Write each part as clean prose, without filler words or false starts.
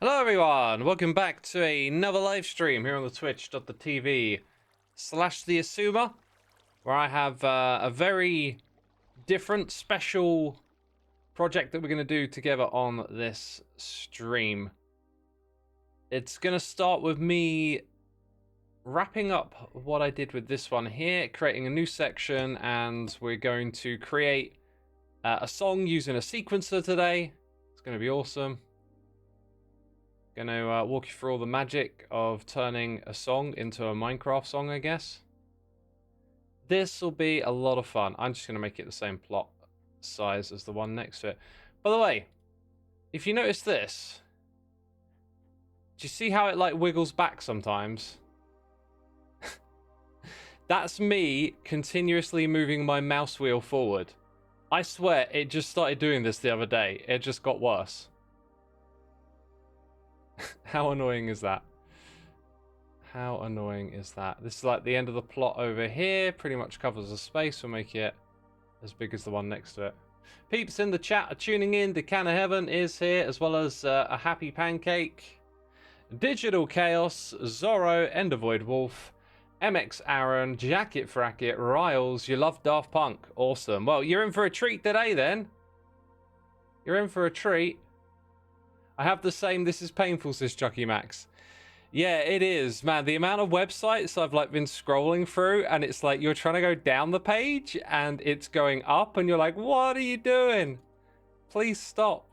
Hello everyone, welcome back to another live stream here on the twitch.tv/the Xisuma, where I have a very different special project that we're going to do together on this stream. It's going to start with me wrapping up what I did with this one here, creating a new section, and we're going to create a song using a sequencer today. It's going to be awesome. Gonna walk you through all the magic of turning a song into a Minecraft song, I guess. This will be a lot of fun. I'm just gonna make it the same plot size as the one next to it. By the way, if you notice this, do you see how it like wiggles back sometimes? That's me continuously moving my mouse wheel forward. I swear it just started doing this the other day. It just got worse. How annoying is that? How annoying is that? This is like the end of the plot over here. Pretty much covers the space. We'll make it as big as the one next to it. Peeps in the chat are tuning in. The Can of Heaven is here, as well as a Happy Pancake, Digital Chaos, Zorro, Endervoid Wolf, MX Aaron, Jacket Fracket, Riles. You love Daft Punk. Awesome. Well, you're in for a treat today then. You're in for a treat. I have the same. This is painful, says Chucky Max. Yeah, it is, man. The amount of websites I've like been scrolling through, and it's like you're trying to go down the page and it's going up and you're like, what are you doing? Please stop.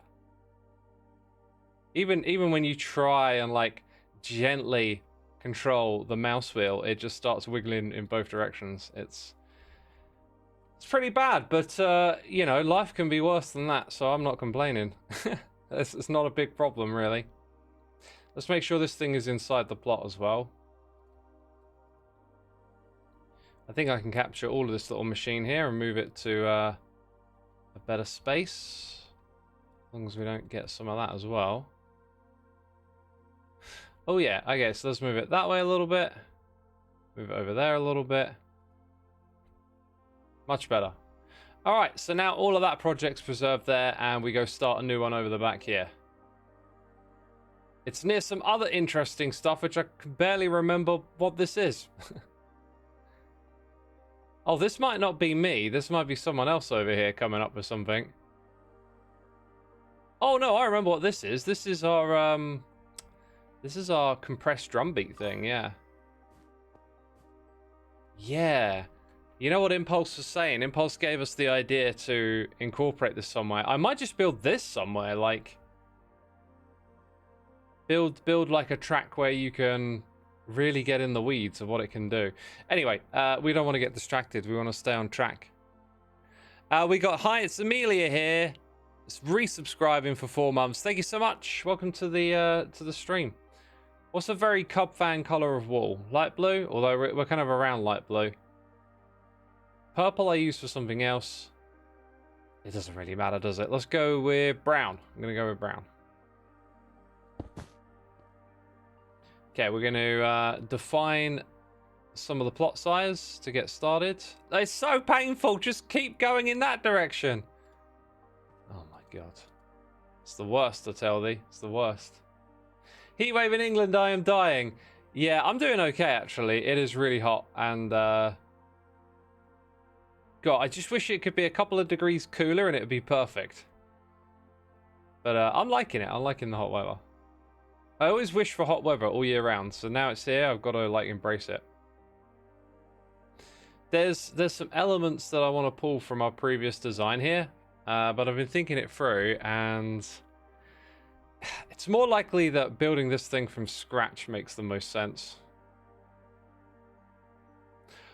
Even when you try and like gently control the mouse wheel, it just starts wiggling in both directions. It's pretty bad, but you know, life can be worse than that, so I'm not complaining. It's not a big problem, really. Let's make sure this thing is inside the plot as well. I think I can capture all of this little machine here and move it to a better space. As long as we don't get some of that as well. Oh yeah, okay, so let's move it that way a little bit. Move it over there a little bit. Much better. All right, so now all of that project's preserved there, and we go start a new one over the back here. It's near some other interesting stuff, which I can barely remember what this is. Oh, this might not be me. This might be someone else over here coming up with something. Oh no, I remember what this is. This is our compressed drum beat thing, yeah. Yeah. You know what Impulse was saying? Impulse gave us the idea to incorporate this somewhere. I might just build this somewhere, like build like a track where you can really get in the weeds of what it can do. Anyway, we don't want to get distracted. We want to stay on track. We got hi, it's Amelia here. It's resubscribing for 4 months. Thank you so much. Welcome to the stream. What's a very Cubfan color of wall? Light blue, although we're kind of around light blue. Purple I use for something else. It doesn't really matter, does it? Let's go with brown. I'm going to go with brown. Okay, we're going to define some of the plot size to get started. It's so painful. Just keep going in that direction. Oh my god. It's the worst, I tell thee. It's the worst. Heatwave in England, I am dying. Yeah, I'm doing okay, actually. It is really hot, and God, I just wish it could be a couple of degrees cooler and it would be perfect. But I'm liking it. I'm liking the hot weather. I always wish for hot weather all year round, so now it's here. I've got to like embrace it. There's some elements that I want to pull from our previous design here, but I've been thinking it through, and it's more likely that building this thing from scratch makes the most sense.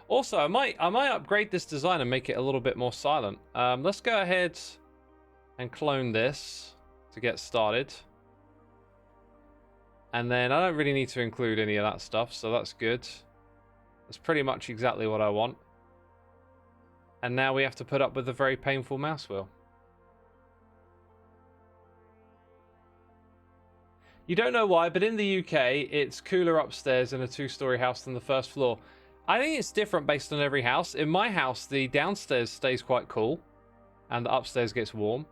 Also, I might upgrade this design and make it a little bit more silent. Let's go ahead and clone this to get started. And then I don't really need to include any of that stuff, so that's good. That's pretty much exactly what I want. And now we have to put up with a very painful mouse wheel. You don't know why, but in the UK, it's cooler upstairs in a 2-story house than the first floor. I think it's different based on every house. In my house, the downstairs stays quite cool and the upstairs gets warm.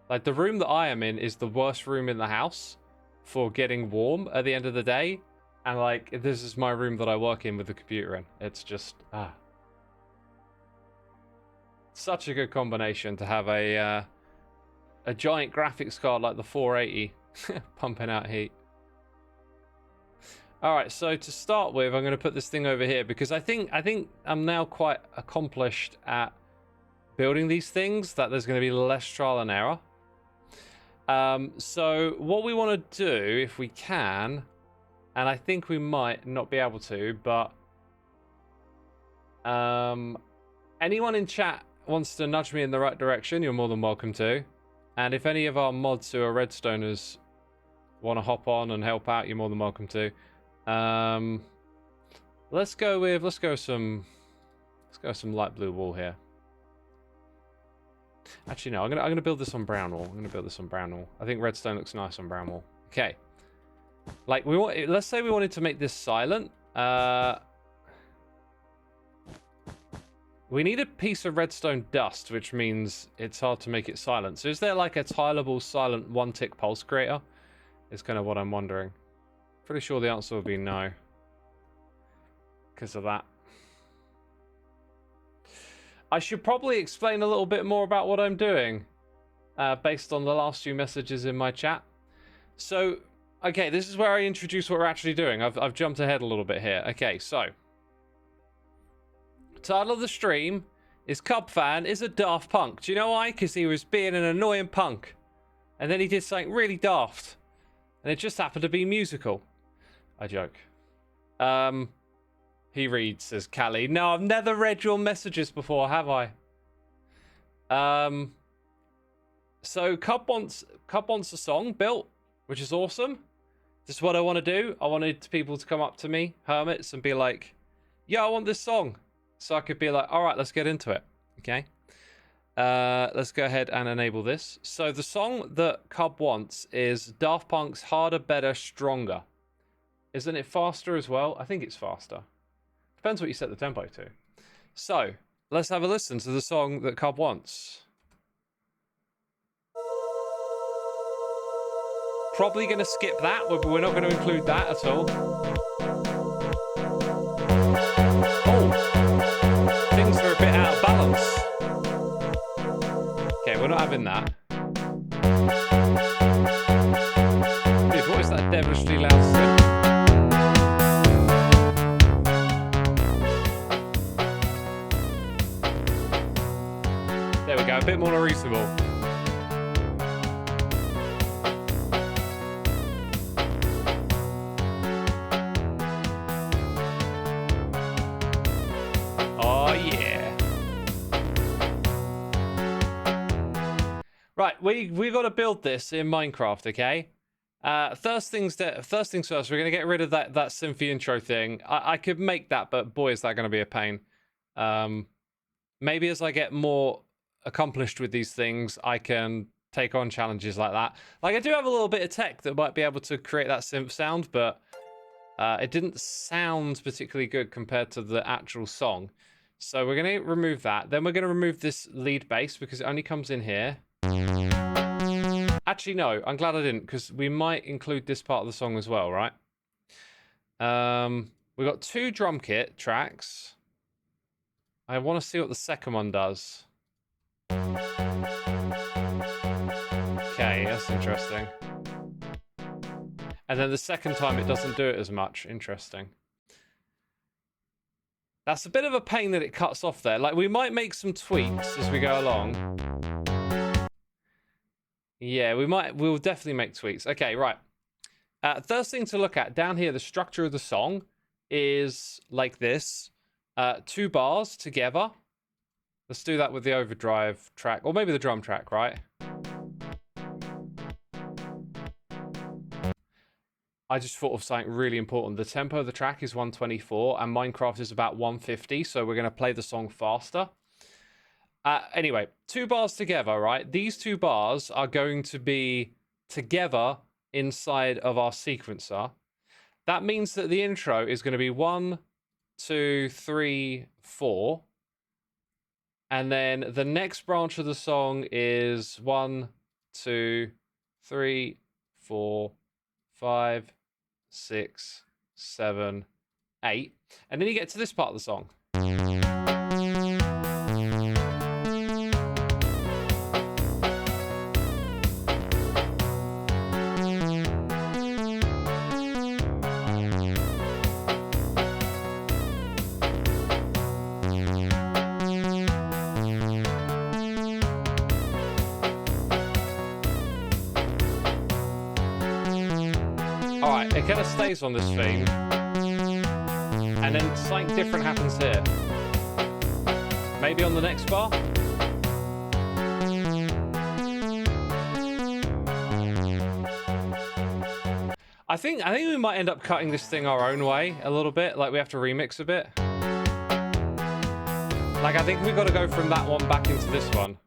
Like the room that I am in is the worst room in the house. for getting warm at the end of the day. And like, this is my room that I work in with the computer in. It's just, such a good combination to have a giant graphics card like the 480 pumping out heat. All right, so to start with, I'm going to put this thing over here because I think I'm now quite accomplished at building these things that there's going to be less trial and error. So what we want to do, if we can, and I think we might not be able to, but anyone in chat wants to nudge me in the right direction, you're more than welcome to. And if any of our mods who are redstoners want to hop on and help out, you're more than welcome to. Let's go some light blue wool here. Actually, no, I'm gonna build this on brown wool. I think redstone looks nice on brown wool. Okay. Like let's say we wanted to make this silent. We need a piece of redstone dust, which means it's hard to make it silent. So is there like a tileable silent one-tick pulse creator? Is kind of what I'm wondering. Pretty sure the answer would be no. Because of that. I should probably explain a little bit more about what I'm doing. Based on the last few messages in my chat. So, okay, this is where I introduce what we're actually doing. I've jumped ahead a little bit here. Okay, so. Title of the stream is Cubfan is a daft punk. Do you know why? Because he was being an annoying punk. And then he did something really daft. And it just happened to be musical. I joke. He reads, says Callie. No, I've never read your messages before, have I? So Cub wants a song built, which is awesome. This is what I want to do. I wanted people to come up to me, hermits, and be like, yeah, I want this song. So I could be like, all right, let's get into it. Okay. Let's go ahead and enable this. So the song that Cub wants is Daft Punk's Harder, Better, Stronger. Isn't it faster as well? I think it's faster. Depends what you set the tempo to. So let's have a listen to the song that Cub wants. Probably going to skip that. We're not going to include that at all. Oh, things are a bit out of balance. Okay, we're not having that. Dude, what is that devilishly loud synth? There we go, a bit more reasonable. Oh yeah. Right, we got to build this in Minecraft, okay? First things first, we're gonna get rid of that synthy intro thing. I could make that, but boy, is that gonna be a pain. Maybe as I get more accomplished with these things, I can take on challenges like that. Like I do have a little bit of tech that might be able to create that synth sound, but it didn't sound particularly good compared to the actual song. So we're gonna remove that. Then we're gonna remove this lead bass because it only comes in here. Actually, no, I'm glad I didn't, because we might include this part of the song as well, right? We've got 2 drum kit tracks. I want to see what the second one does. Okay, that's interesting. And then the second time it doesn't do it as much. Interesting. That's a bit of a pain that it cuts off there. Like, we might make some tweaks as we go along. Yeah, we'll definitely make tweaks. Okay, right. First thing to look at, down here, the structure of the song is like this. 2 bars together. Let's do that with the overdrive track, or maybe the drum track, right? I just thought of something really important. The tempo of the track is 124, and Minecraft is about 150, so we're going to play the song faster. Anyway, 2 bars together, right? These 2 bars are going to be together inside of our sequencer. That means that the intro is going to be 1, 2, 3, 4. And then the next branch of the song is 1, 2, 3, 4, 5, 6, 7, 8. And then you get to this part of the song. Alright, it kind of stays on this theme. And then something different happens here. Maybe on the next bar? I think we might end up cutting this thing our own way a little bit. Like, we have to remix a bit. Like, I think we got to go from that one back into this one.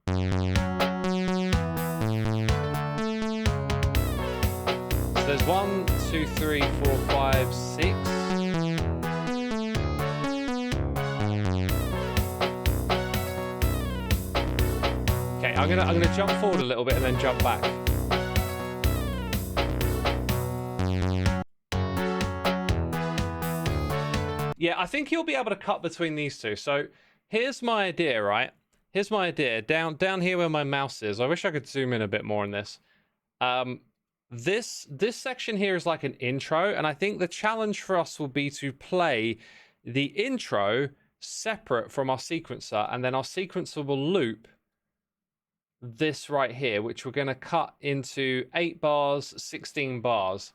So there's 1, 2, 3, 4, 5, 6. Okay, I'm gonna jump forward a little bit and then jump back. Yeah, I think you'll be able to cut between these two. So here's my idea, right? Here's my idea. Down here where my mouse is. I wish I could zoom in a bit more on this. This section here is like an intro, and I think the challenge for us will be to play the intro separate from our sequencer, and then our sequencer will loop this right here, which we're going to cut into 8 bars, 16 bars.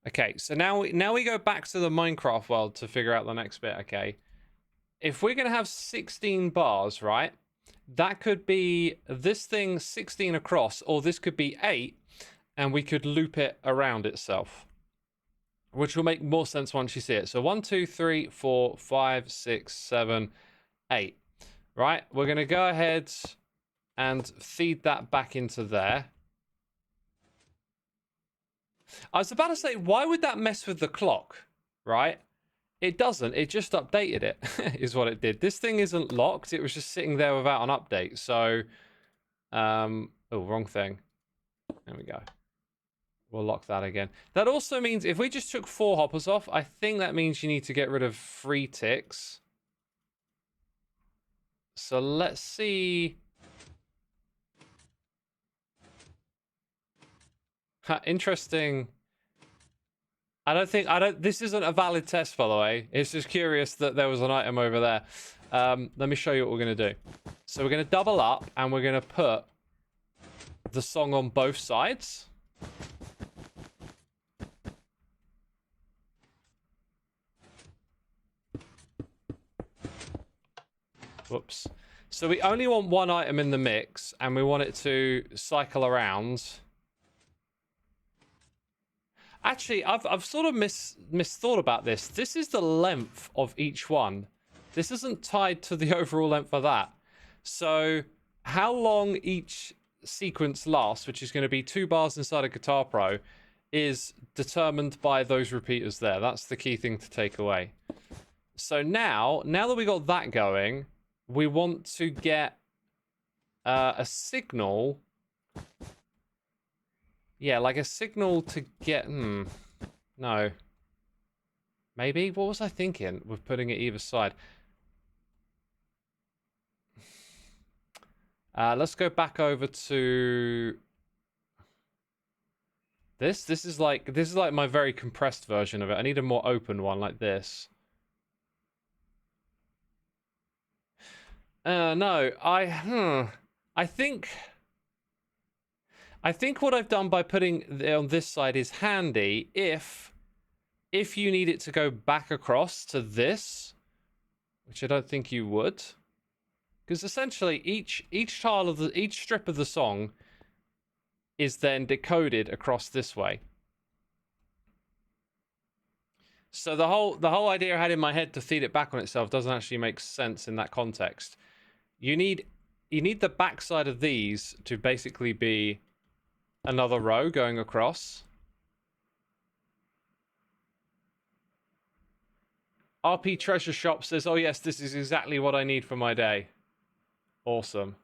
Okay, so now we go back to the Minecraft world to figure out the next bit, okay? If we're going to have 16 bars, right? That could be this thing 16 across, or this could be 8, and we could loop it around itself, which will make more sense once you see it. So 1, 2, 3, 4, 5, 6, 7, 8. Right? We're going to go ahead and feed that back into there. I was about to say, why would that mess with the clock, right? It doesn't. It just updated it, is what it did. This thing isn't locked. It was just sitting there without an update. So, oh, wrong thing. There we go. We'll lock that again. That also means if we just took 4 hoppers off, I think that means you need to get rid of 3 ticks. So let's see. Interesting. This isn't a valid test, by the way. It's just curious that there was an item over there. Let me show you what we're going to do. So we're going to double up, and we're going to put the song on both sides. Whoops. So we only want one item in the mix, and we want it to cycle around. Actually, I've sort of misthought about this. This is the length of each one. This isn't tied to the overall length of that. So how long each sequence lasts, which is going to be 2 bars inside a Guitar Pro, is determined by those repeaters there. That's the key thing to take away. So now that we got that going, we want to get a signal. Yeah, like a signal to get... No. Maybe? What was I thinking with putting it either side? Let's go back over to... This is like my very compressed version of it. I need a more open one like this. No, I think what I've done by putting it on this side is handy if you need it to go back across to this, which I don't think you would, because essentially each strip of the song is then decoded across this way. So the whole idea I had in my head to feed it back on itself doesn't actually make sense in that context. You need the backside of these to basically be another row going across. RP Treasure Shop says, oh yes, this is exactly what I need for my day. Awesome.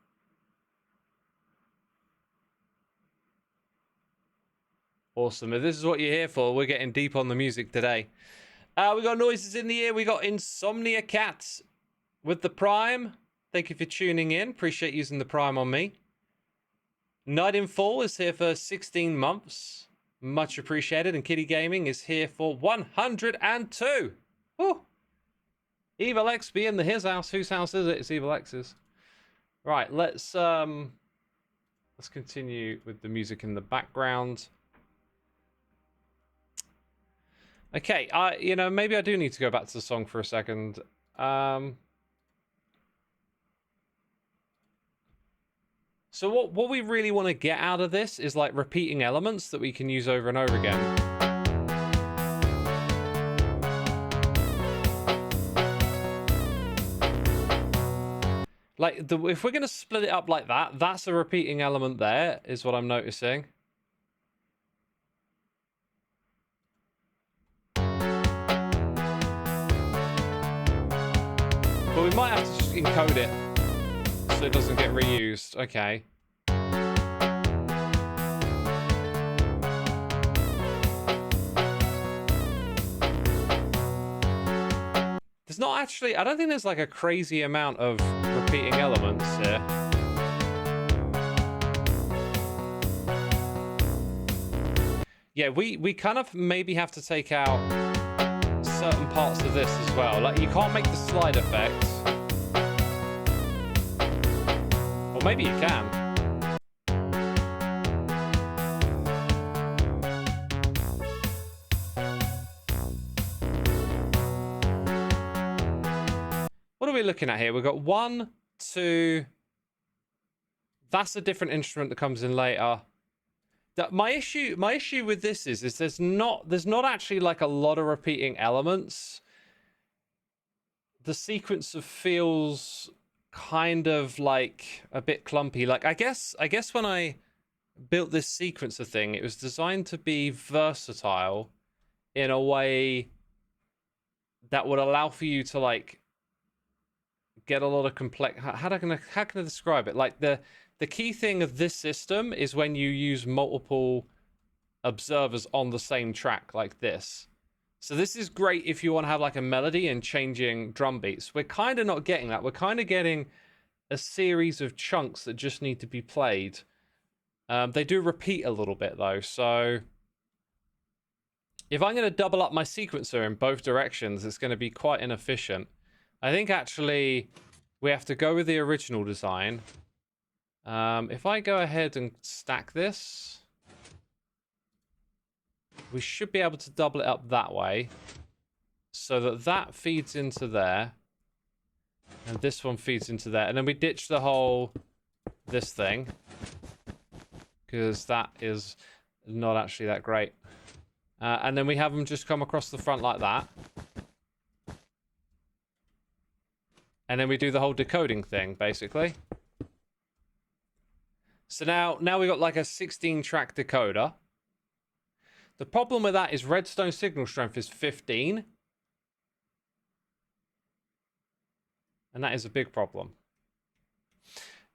Awesome. If this is what you're here for, we're getting deep on the music today. We got noises in the ear. We got Insomnia Cats with the Prime. Thank you for tuning in. Appreciate using the Prime on me. Night in Fall is here for 16 months. Much appreciated. And Kitty Gaming is here for 102. Woo! Evil X be in the his house. Whose house is it? It's Evil X's. Right, let's continue with the music in the background. Okay, you know, maybe I do need to go back to the song for a second. So what we really want to get out of this is like repeating elements that we can use over and over again. Like, if we're going to split it up like that, that's a repeating element there, is what I'm noticing. But we might have to just encode it so it doesn't get reused. Okay. There's not actually... I don't think there's like a crazy amount of repeating elements here. Yeah, we kind of maybe have to take out certain parts of this as well. Like, you can't make the slide effect. Or maybe you can. What are we looking at here? We've got 1, 2. That's a different instrument that comes in later. My issue with this is there's not actually like a lot of repeating elements. The sequencer feels kind of like a bit clumpy. Like, I guess when I built this sequencer thing, it was designed to be versatile in a way that would allow for you to like get a lot of complex... How can I describe it? Like, the key thing of this system is when you use multiple observers on the same track like this. So this is great if you want to have like a melody and changing drum beats. We're kind of not getting that. We're kind of getting a series of chunks that just need to be played. They do repeat a little bit though. So if I'm going to double up my sequencer in both directions, it's going to be quite inefficient. I think actually we have to go with the original design. If I go ahead and stack this, we should be able to double it up that way so that that feeds into there and this one feeds into there. And then we ditch the whole this thing because that is not actually that great. And then we have them just come across the front like that. And then we do the whole decoding thing, basically. So now we've got like a 16-track decoder. The problem with that is redstone signal strength is 15. And that is a big problem.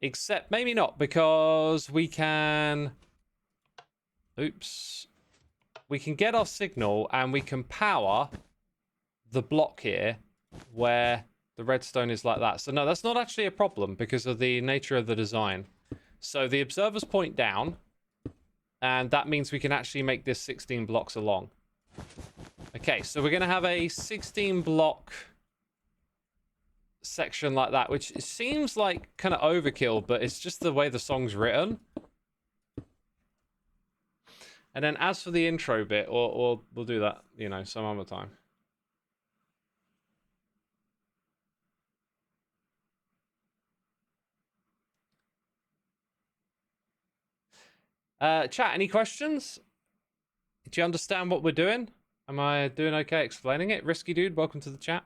Except maybe not, because we can... Oops. We can get our signal and we can power the block here where the redstone is like that. So no, that's not actually a problem because of the nature of the design. So the observers point down, and that means we can actually make this 16 blocks along. Okay, so we're going to have a 16 block section like that, which seems like kind of overkill, but it's just the way the song's written. And then as for the intro bit, or we'll do that, you know, some other time. Chat, any questions? Do you understand what we're doing? Am I doing okay explaining it? Risky Dude, welcome to the chat.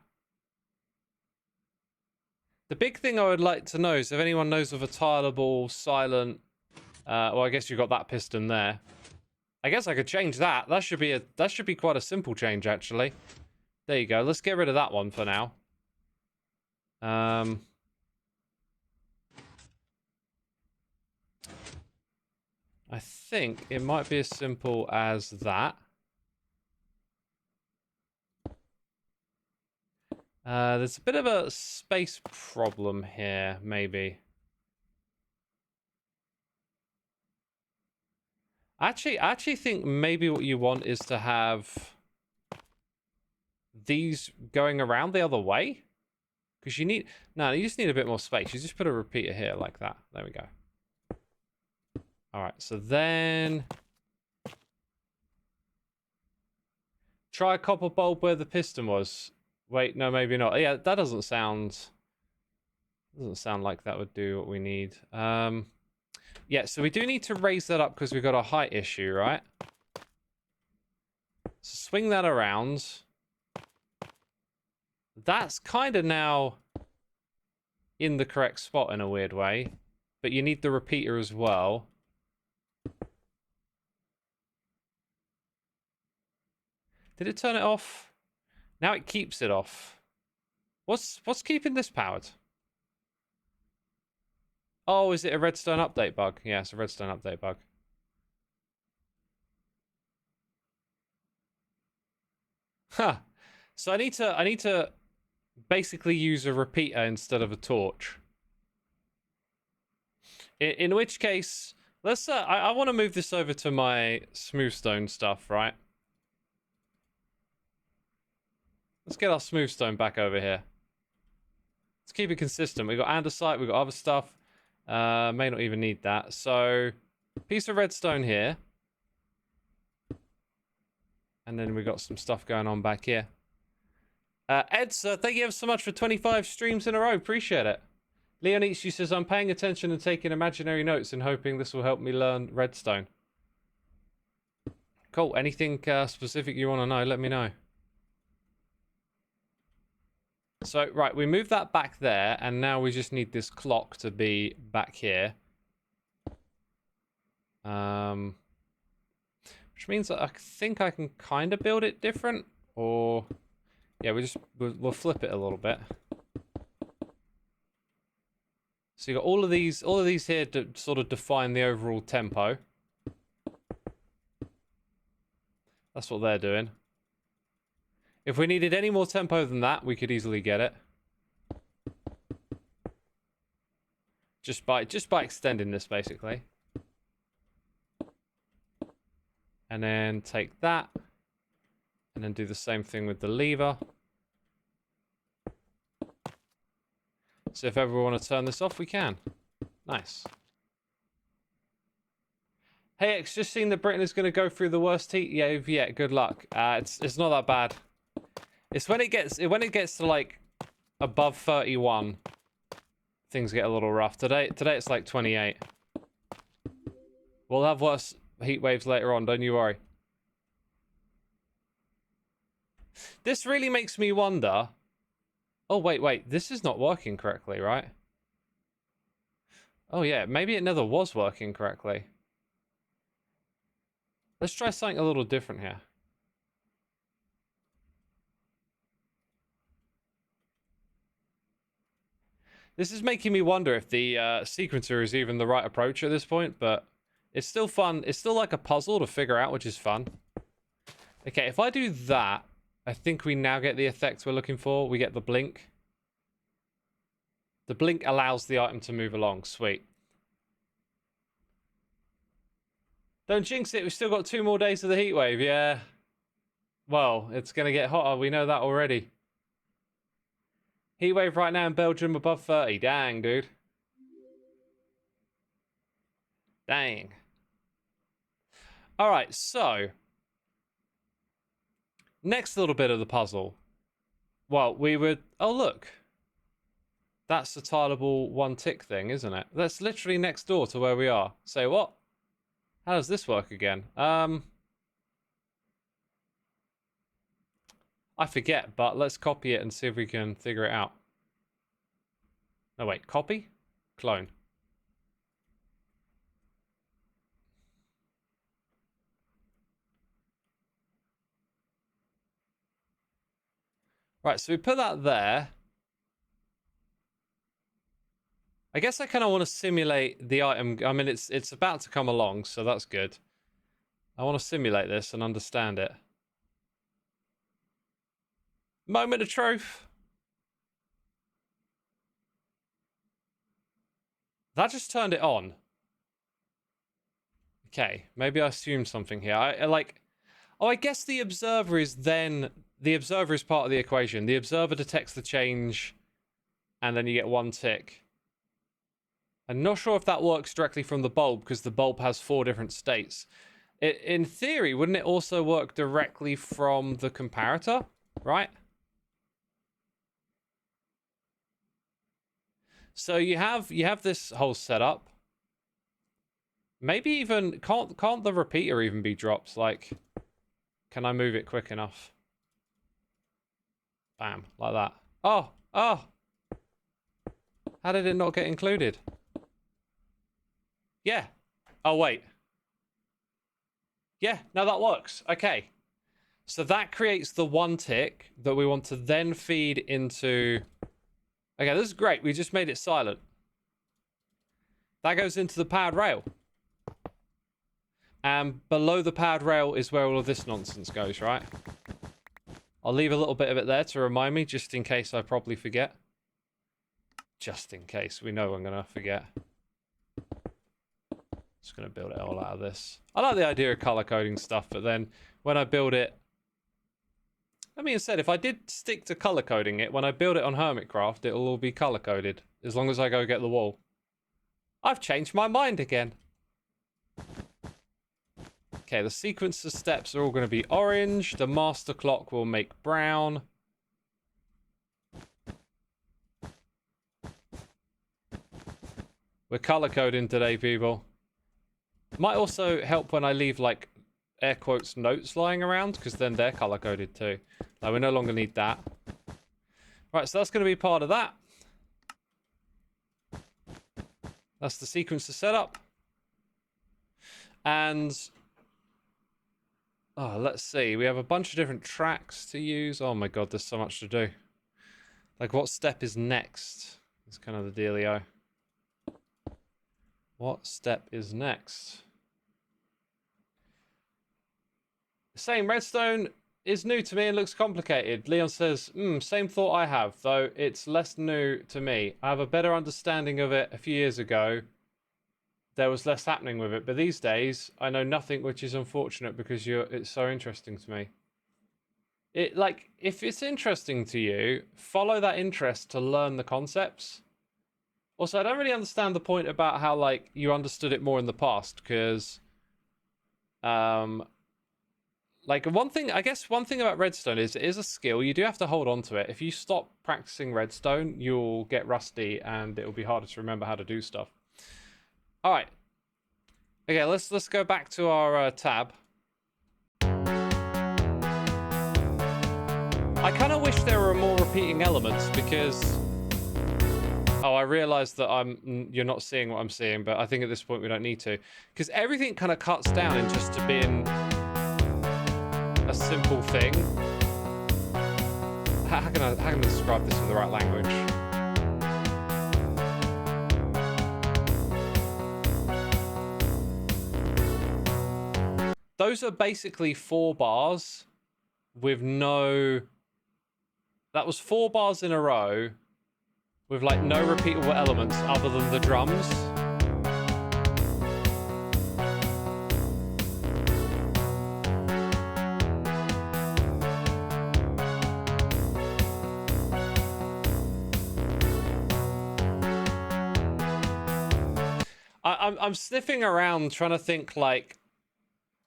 The big thing I would like to know is if anyone knows of a tileable, silent... well, I guess you've got that piston there. I guess I could change that. That should be quite a simple change, actually. There you go. Let's get rid of that one for now. I I think it might be as simple as that. There's a bit of a space problem here, maybe. I actually think maybe what you want is to have these going around the other way. Because you need... No, you just need a bit more space. You just put a repeater here like that. There we go. Alright, so then... Try a copper bulb where the piston was. Wait, no, maybe not. Yeah, that doesn't sound... Doesn't sound like that would do what we need. Yeah, so we do need to raise that up because we've got a height issue, right? So swing that around. That's kind of now in the correct spot in a weird way. But you need the repeater as well. Did it turn it off? Now it keeps it off. What's keeping this powered? Oh, is it a redstone update bug? Yeah, it's a redstone update bug. Huh. So I need to basically use a repeater instead of a torch. In which case, let's I want to move this over to my smoothstone stuff, right? Let's get our smoothstone back over here. Let's keep it consistent. We've got andesite, we've got other stuff. May not even need that. So, piece of redstone here. And then we got some stuff going on back here. Ed, thank you ever so much for 25 streams in a row. Appreciate it. Leonici says, I'm paying attention and taking imaginary notes and hoping this will help me learn redstone. Cool. Anything specific you want to know, let me know. So, right, we moved that back there, and now we just need this clock to be back here. Which means that I think I can kind of build it different, or... Yeah, we'll flip it a little bit. So you got all of these here to sort of define the overall tempo. That's what they're doing. If we needed any more tempo than that, we could easily get it. Just by extending this, basically. And then take that. And then do the same thing with the lever. So if ever we want to turn this off, we can. Nice. Hey X, just seen that Britain is going to go through the worst heat. Yeah, good luck. It's not that bad. It's when it gets to like above 31, things get a little rough. Today it's like 28. We'll have worse heat waves later on, don't you worry. This really makes me wonder. Oh wait, this is not working correctly, right? Oh yeah, maybe it never was working correctly. Let's try something a little different here. This is making me wonder if the sequencer is even the right approach at this point, but it's still fun. It's still like a puzzle to figure out, which is fun. Okay, if I do that, I think we now get the effect we're looking for. We get the blink. The blink allows the item to move along. Sweet. Don't jinx it. We've still got 2 more days of the heat wave. Yeah. Well, it's going to get hotter. We know that already. Heat wave right now in Belgium above 30. Dang, dude. Dang. All right, so next little bit of the puzzle. Well, we would... Oh, look. That's the tileable 1 tick thing, isn't it? That's literally next door to where we are. Say what? How does this work again? I forget, but let's copy it and see if we can figure it out. No, wait. Copy? Clone. Right, so we put that there. I guess I kind of want to simulate the item. I mean, it's about to come along, so that's good. I want to simulate this and understand it. Moment of truth. That just turned it on. Okay, maybe I assumed something here. I like... Oh, I guess the observer is then... The observer is part of the equation. The observer detects the change, and then you get 1 tick. I'm not sure if that works directly from the bulb, because the bulb has 4 different states. In theory, wouldn't it also work directly from the comparator, right? So you have this whole setup. Maybe even can't the repeater even be dropped? Like, can I move it quick enough? Bam, like that. Oh, oh. How did it not get included? Yeah. Oh, wait. Yeah, no, that works. Okay. So that creates the 1 tick that we want to then feed into... Okay, this is great. We just made it silent. That goes into the powered rail. And below the powered rail is where all of this nonsense goes, right? I'll leave a little bit of it there to remind me, just in case I probably forget. Just in case. We know I'm going to forget. Just going to build it all out of this. I like the idea of color coding stuff, but then when I build it... I mean, instead, if I did stick to color coding it, when I build it on Hermitcraft, it'll all be color coded, as long as I go get the wall. I've changed my mind again. Okay, the sequence of steps are all going to be orange. The master clock will make brown. We're color coding today, people. Might also help when I leave, like, air quotes notes lying around, because then they're color coded too. Like, we no longer need that. Right, so that's going to be part of that. That's the sequence of setup. And... oh, let's see. We have a bunch of different tracks to use. Oh my god, there's so much to do. Like, what step is next? It's kind of the dealio. What step is next? Same, redstone is new to me and looks complicated. Leon says, same thought I have, though it's less new to me. I have a better understanding of it a few years ago. There was less happening with it, but these days I know nothing, which is unfortunate because it's so interesting to me. Like, if it's interesting to you, follow that interest to learn the concepts. Also, I don't really understand the point about how, like, you understood it more in the past, because like, I guess one thing about redstone is it is a skill. You do have to hold on to it. If you stop practicing redstone, you'll get rusty and it'll be harder to remember how to do stuff. All right. Okay, let's go back to our tab. I kind of wish there were more repeating elements because... oh, I realized that you're not seeing what I'm seeing, but I think at this point we don't need to. Because everything kind of cuts down in just to being a simple thing. How can I describe this in the right language? Those are basically 4 bars with no... that was 4 bars in a row with, like, no repeatable elements other than the drums. I'm sniffing around trying to think, like,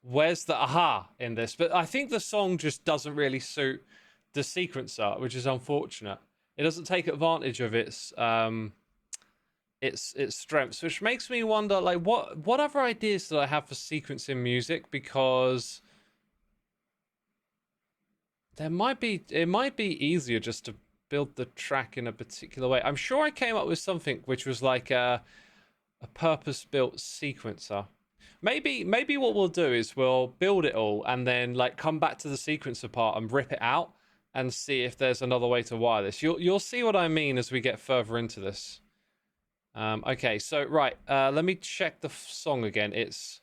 where's the aha in this? But I think the song just doesn't really suit the sequencer, which is unfortunate. It doesn't take advantage of its strengths, which makes me wonder, like, what other ideas do I have for sequencing music? Because it might be easier just to build the track in a particular way. I'm sure I came up with something which was like a purpose-built sequencer. Maybe what we'll do is we'll build it all and then, like, come back to the sequencer part and rip it out and see if there's another way to wire this. You'll see what I mean as we get further into this. Okay, so right, let me check the song again. It's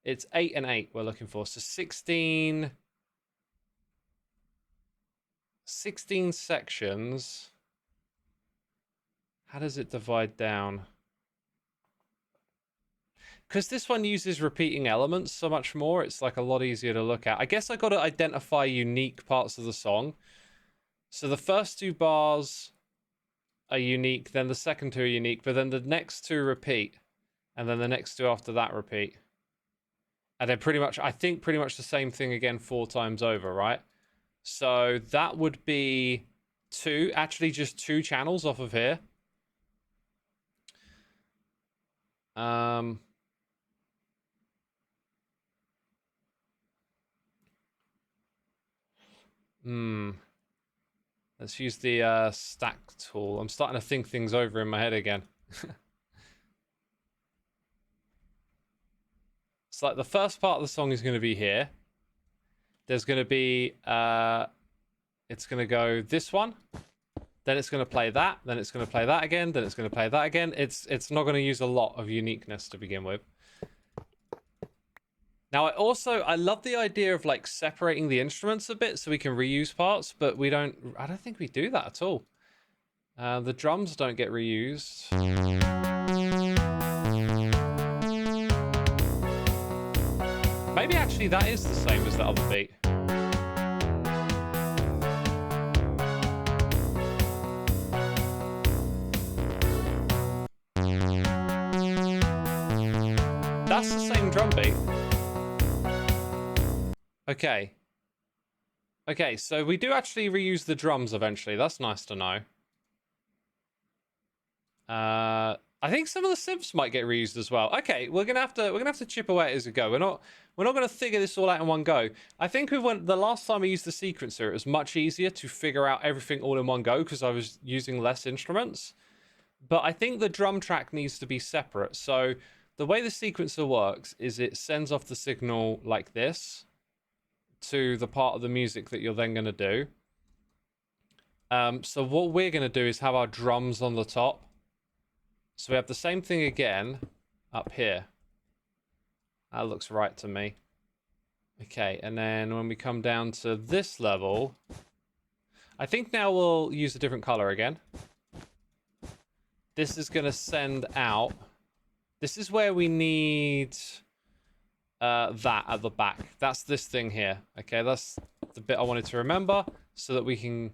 8 and 8 we're looking for. So 16 sections. How does it divide down? Because this one uses repeating elements so much more, it's like a lot easier to look at. I guess I got to identify unique parts of the song. So the first 2 bars are unique, then the second 2 are unique, but then the next 2 repeat, and then the next 2 after that repeat. And then pretty much, I think pretty much the same thing again 4 times over, right? So that would be 2, actually just 2 channels off of here. Let's use the stack tool. I'm starting to think things over in my head again. It's like the first part of the song is going to be here. There's going to be, it's going to go this one. Then it's going to play that. Then it's going to play that again. Then it's going to play that again. It's not going to use a lot of uniqueness to begin with. Now, I love the idea of like separating the instruments a bit so we can reuse parts, but I don't think we do that at all. The drums don't get reused. Maybe actually that is the same as the other beat. That's the same drum beat. Okay. Okay, so we do actually reuse the drums eventually. That's nice to know. I think some of the synths might get reused as well. Okay, we're gonna have to chip away at it as we go. We're not gonna figure this all out in one go. I think the last time we used the sequencer, it was much easier to figure out everything all in one go because I was using less instruments. But I think the drum track needs to be separate. So the way the sequencer works is it sends off the signal like this to the part of the music that you're then going to do. So what we're going to do is have our drums on the top. So we have the same thing again up here. That looks right to me. Okay, and then when we come down to this level, I think now we'll use a different color again. This is going to send out. This is where we need that at the back. That's this thing here. Okay, that's the bit I wanted to remember so that we can...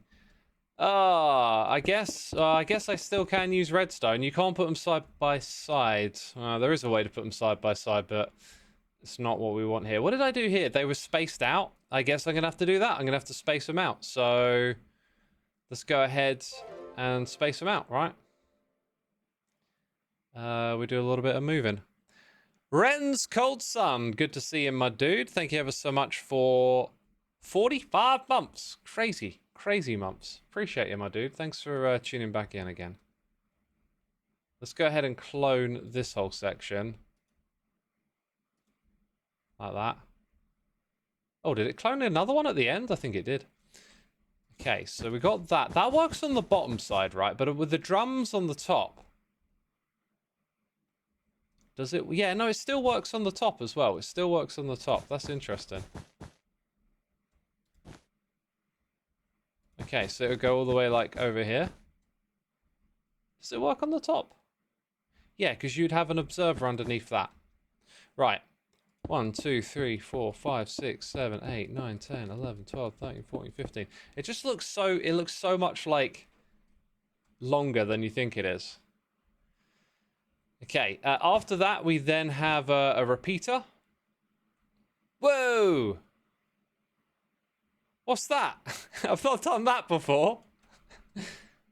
I guess I still can use redstone. You can't put them side by side. There is a way to put them side by side, but it's not what we want here. What did I do here? They were spaced out. I guess I'm going to have to do that. I'm going to have to space them out. So let's go ahead and space them out, right? We do a little bit of moving. Ren's Cold Sun, good to see you, my dude. Thank you ever so much for 45 months. Crazy months. Appreciate you, my dude. Thanks for tuning back in again. Let's go ahead and clone this whole section. Like that. Oh, did it clone another one at the end? I think it did. Okay, so we got that. That works on the bottom side, right? But with the drums on the top... Does it? Yeah, no, it still works on the top as well. It still works on the top. That's interesting. Okay, so it'll go all the way like over here. Does it work on the top? Yeah, because you'd have an observer underneath that. Right. 1, 2, 3, 4, 5, 6, 7, 8, 9, 10, 11, 12, 13, 14, 15. It just looks so much like longer than you think it is. Okay, after that, we then have a repeater. Whoa! What's that? I've not done that before.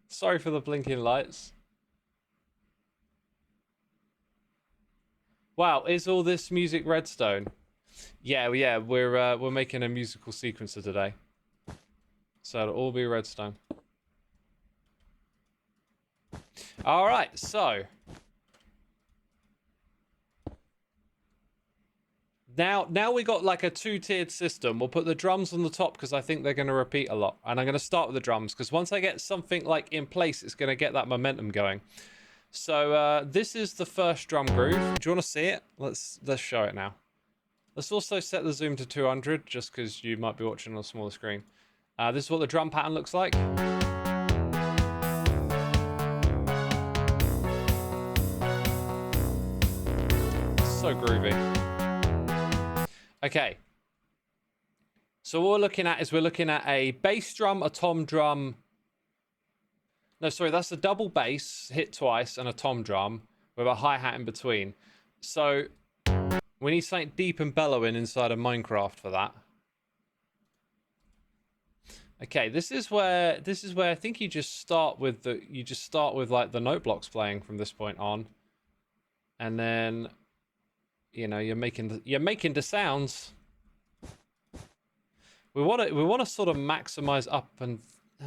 Sorry for the blinking lights. Wow, is all this music redstone? Yeah, we're making a musical sequencer today. So it'll all be redstone. All right, so... Now we got like a 2-tiered system. We'll put the drums on the top because I think they're going to repeat a lot. And I'm going to start with the drums because once I get something like in place, it's going to get that momentum going. So this is the first drum groove. Do you want to see it? Let's show it now. Let's also set the zoom to 200, just because you might be watching on a smaller screen. This is what the drum pattern looks like. So groovy. Okay. So what we're looking at is a bass drum, a tom drum. No, sorry, that's a double bass hit twice and a tom drum with a hi-hat in between. So we need something deep and bellowing inside of Minecraft for that. Okay, this is where I think you just start with like the note blocks playing from this point on. And then you're making the sounds. We want to sort of maximize up and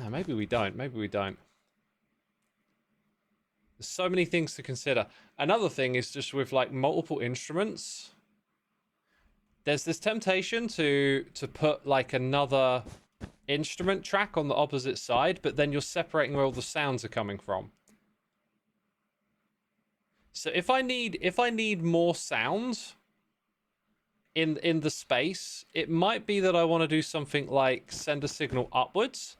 maybe we don't. There's so many things to consider. Another thing is just with like multiple instruments, there's this temptation to put like another instrument track on the opposite side, but then you're separating where all the sounds are coming from. So if I need more sounds in the space, it might be that I want to do something like send a signal upwards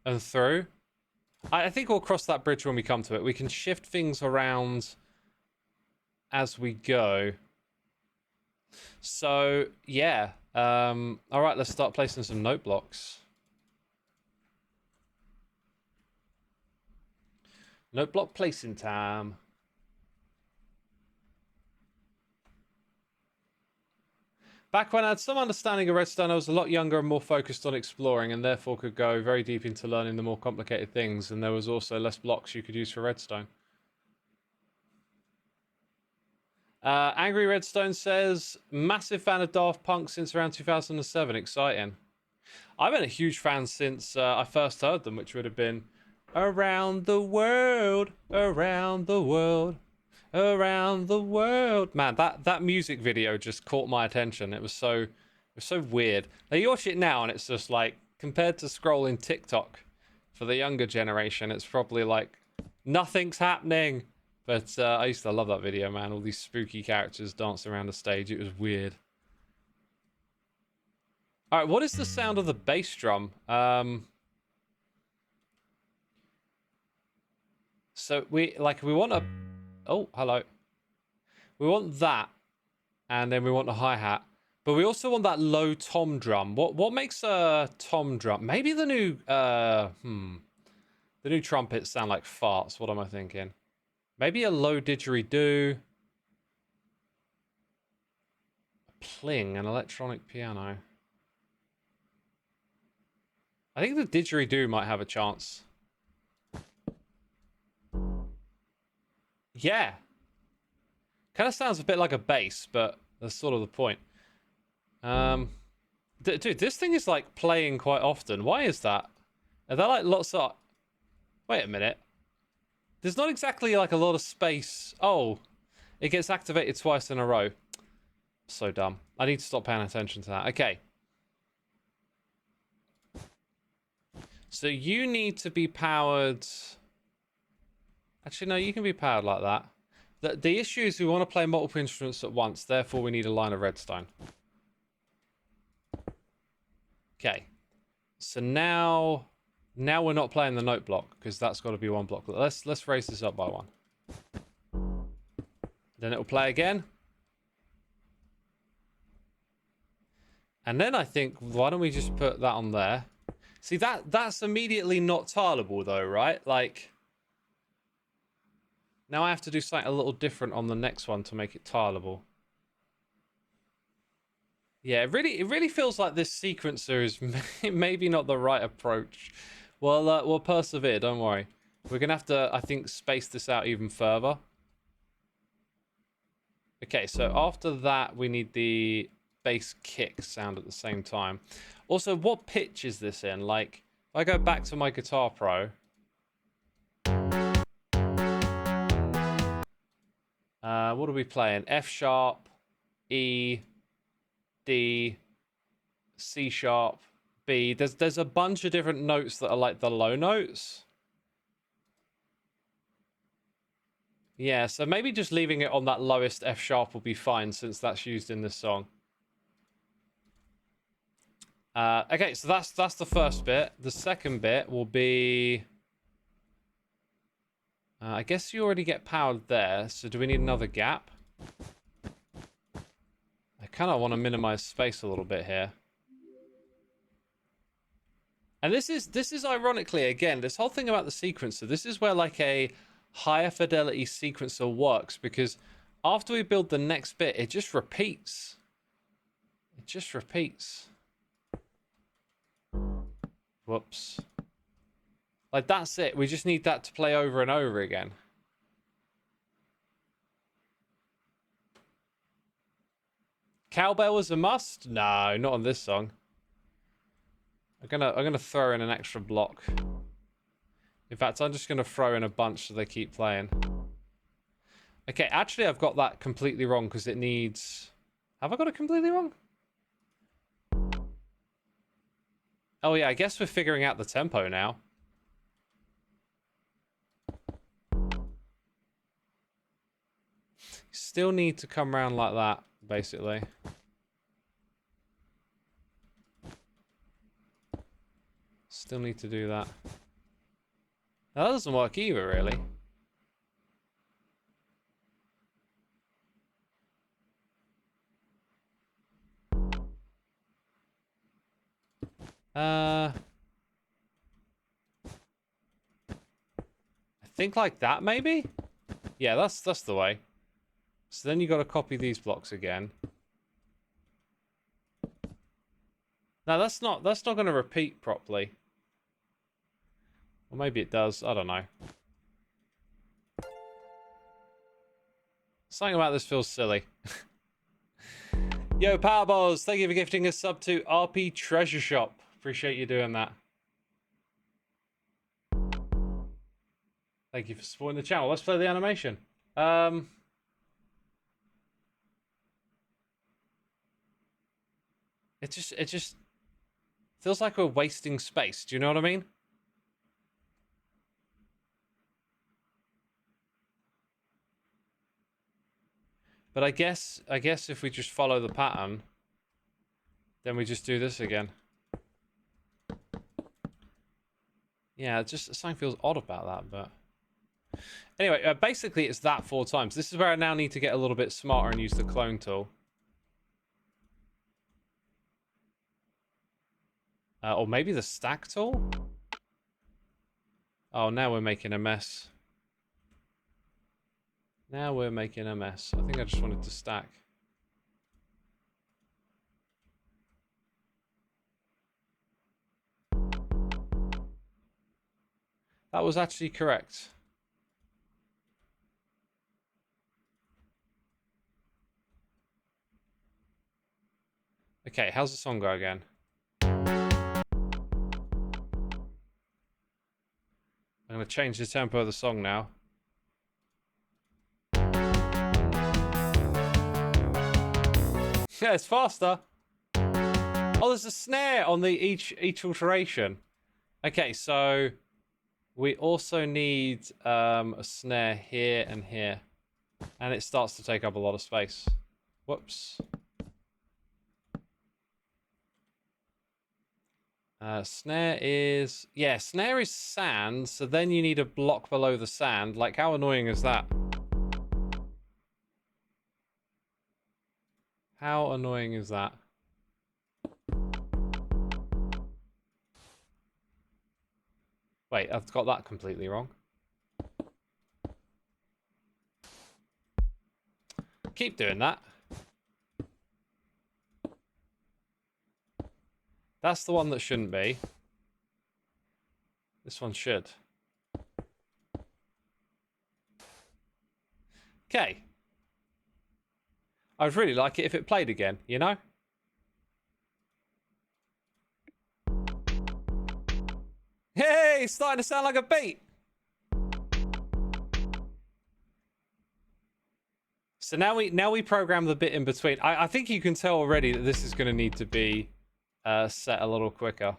and through. I think we'll cross that bridge when we come to it. We can shift things around as we go. So yeah, all right, let's start placing some note blocks. Note block placing time. Back when I had some understanding of redstone, I was a lot younger and more focused on exploring, and therefore could go very deep into learning the more complicated things, and there was also less blocks you could use for redstone. Angry Redstone says, massive fan of Daft Punk since around 2007. Exciting. I've been a huge fan since I first heard them, which would have been Around the World, Around the World, Around the World. Man, that music video just caught my attention. It was so weird. Now you watch it now and it's just like, compared to scrolling TikTok for the younger generation, it's probably like nothing's happening. But I used to love that video, man. All these spooky characters dancing around the stage. It was weird. All right, what is the sound of the bass drum? So we want a... Oh, hello. We want that. And then we want a hi-hat. But we also want that low tom drum. What makes a tom drum? Maybe the new... The new trumpets sound like farts. What am I thinking? Maybe a low didgeridoo. A pling, an electronic piano. I think the didgeridoo might have a chance. Yeah. Kind of sounds a bit like a bass, but that's sort of the point. Dude, this thing is like playing quite often. Why is that? Are there like lots of... Wait a minute. There's not exactly like a lot of space. Oh, it gets activated twice in a row. So dumb. I need to stop paying attention to that. Okay. So you need to be powered... Actually, no, you can be powered like that. The issue is we want to play multiple instruments at once. Therefore, we need a line of redstone. Okay. So now we're not playing the note block because that's got to be one block. Let's raise this up by one. Then it will play again. And then I think, why don't we just put that on there? See, that's immediately not tileable though, right? Like, now I have to do something a little different on the next one to make it tileable. Yeah, it really feels like this sequencer is maybe not the right approach. Well, we'll persevere, don't worry. We're going to have to, I think, space this out even further. Okay, so after that, we need the bass kick sound at the same time. Also, what pitch is this in? Like, if I go back to my Guitar Pro... what are we playing? F sharp, E, D, C sharp, B. There's a bunch of different notes that are like the low notes. Yeah, so maybe just leaving it on that lowest F sharp will be fine since that's used in this song. Okay, so that's the first bit. The second bit will be... I guess you already get powered there, so do we need another gap? I kind of want to minimize space a little bit here. And this is ironically, again, this whole thing about the sequencer, this is where like a higher fidelity sequencer works, because after we build the next bit, it just repeats. It just repeats. Whoops. Like, that's it. We just need that to play over and over again. Cowbell is a must? No, not on this song. I'm gonna throw in an extra block. In fact, I'm just gonna throw in a bunch so they keep playing. Okay, actually I've got that completely wrong because it needs... Have I got it completely wrong? Oh yeah, I guess we're figuring out the tempo now. Still need to come around like that, basically. Still need to do that. Now, that doesn't work either, really. I think like that, maybe? Yeah, that's the way. So then you got to copy these blocks again. Now that's not going to repeat properly. Or maybe it does. I don't know. Something about this feels silly. Yo, Powerballs, thank you for gifting a sub to RP Treasure Shop. Appreciate you doing that. Thank you for supporting the channel. Let's play the animation. It just feels like we're wasting space. Do you know what I mean? But I guess if we just follow the pattern, then we just do this again. Yeah, it just something feels odd about that, but anyway, basically it's that 4 times. This is where I now need to get a little bit smarter and use the clone tool. Or maybe the stack tool? Oh, now we're making a mess. Now we're making a mess. I think I just wanted to stack. That was actually correct. Okay, how's the song go again? I'm going to change the tempo of the song now. Yeah, it's faster. Oh, there's a snare on the each alteration. Okay, so we also need a snare here and here. And it starts to take up a lot of space. Whoops. Snare is... Yeah, snare is sand, so then you need a block below the sand. Like, how annoying is that? How annoying is that? Wait, I've got that completely wrong. Keep doing that. That's the one that shouldn't be. This one should. Okay. I'd really like it if it played again, you know? Hey, it's starting to sound like a beat. So now we program the bit in between. I think you can tell already that this is going to need to be set a little quicker.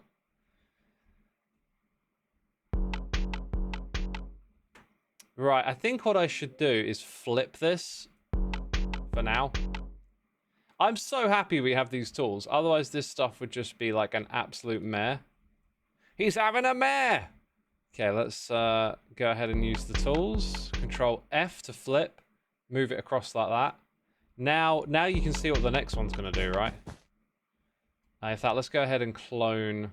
Right, I think what I should do is flip this for now. I'm so happy we have these tools. Otherwise, this stuff would just be like an absolute mare. He's having a mare! Okay, let's go ahead and use the tools. Control F to flip. Move it across like that. Now you can see what the next one's going to do, right? In fact, let's go ahead and clone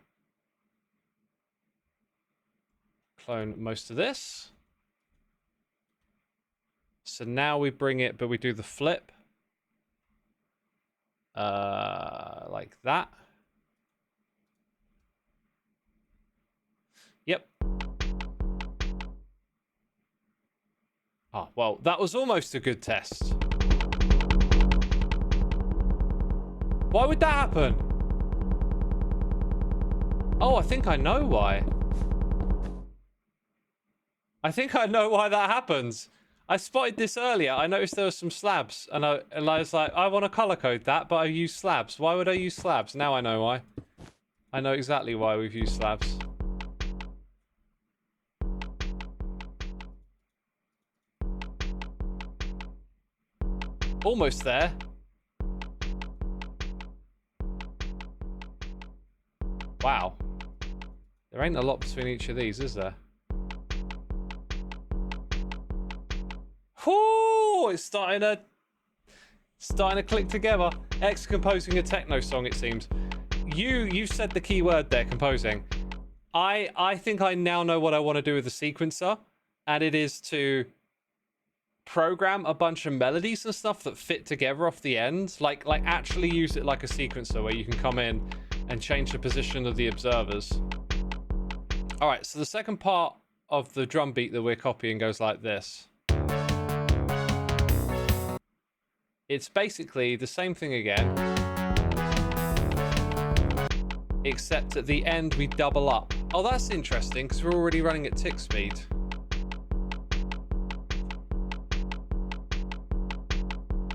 most of this. So now we bring it, but we do the flip. Like that. Yep. Oh, well, that was almost a good test. Why would that happen? Oh, I think I know why. I think I know why that happens. I spotted this earlier. I noticed there were some slabs, and I was like, I want to color code that, but I use slabs. Why would I use slabs? Now I know why. I know exactly why we've used slabs. Almost there. Wow. There ain't a lot between each of these, is there? Whoo! It's starting to click together. X composing a techno song, it seems. You said the key word there, composing. I think I now know what I want to do with the sequencer, and it is to program a bunch of melodies and stuff that fit together off the end. Like actually use it like a sequencer where you can come in and change the position of the observers. All right, so the second part of the drum beat that we're copying goes like this. It's basically the same thing again, except at the end we double up. Oh, that's interesting, because we're already running at tick speed.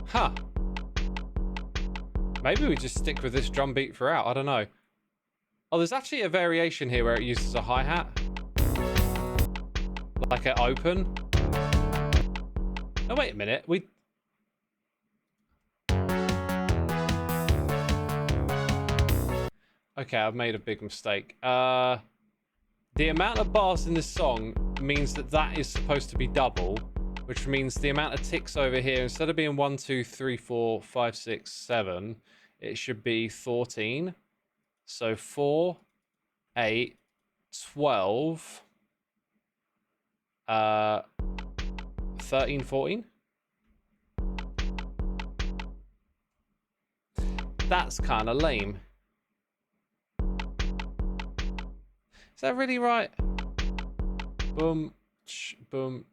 Huh. Maybe we just stick with this drum beat throughout, I don't know. Oh, there's actually a variation here where it uses a hi-hat. Like an open. Oh, wait a minute, Okay, I've made a big mistake. The amount of bars in this song means that is supposed to be double, which means the amount of ticks over here, instead of being 1, 2, 3, 4, 5, 6, 7, it should be 14. So 4, 8, 12, 13, 14. That's kind of lame. Is that really right? Boom, boom.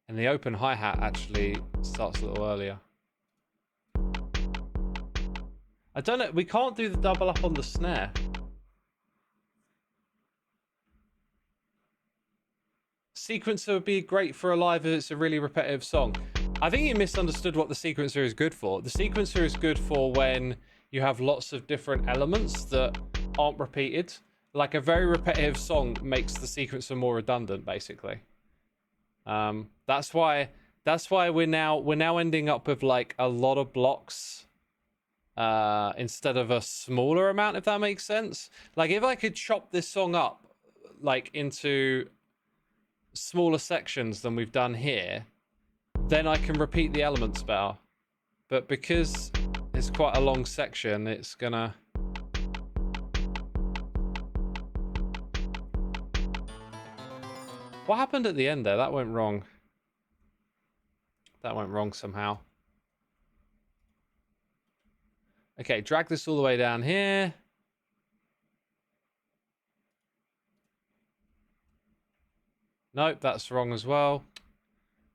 And the open hi-hat actually starts a little earlier. I don't know, we can't do the double up on the snare. Sequencer would be great for a live if it's a really repetitive song. I think you misunderstood what the sequencer is good for. The sequencer is good for when you have lots of different elements that aren't repeated. Like a very repetitive song makes the sequencer more redundant, basically. That's why we're now ending up with like a lot of blocks instead of a smaller amount, if that makes sense. Like if I could chop this song up like into smaller sections than we've done here, then I can repeat the elements better. But because it's quite a long section, it's gonna... What happened at the end there? That went wrong. That went wrong somehow. Okay, drag this all the way down here. Nope, that's wrong as well.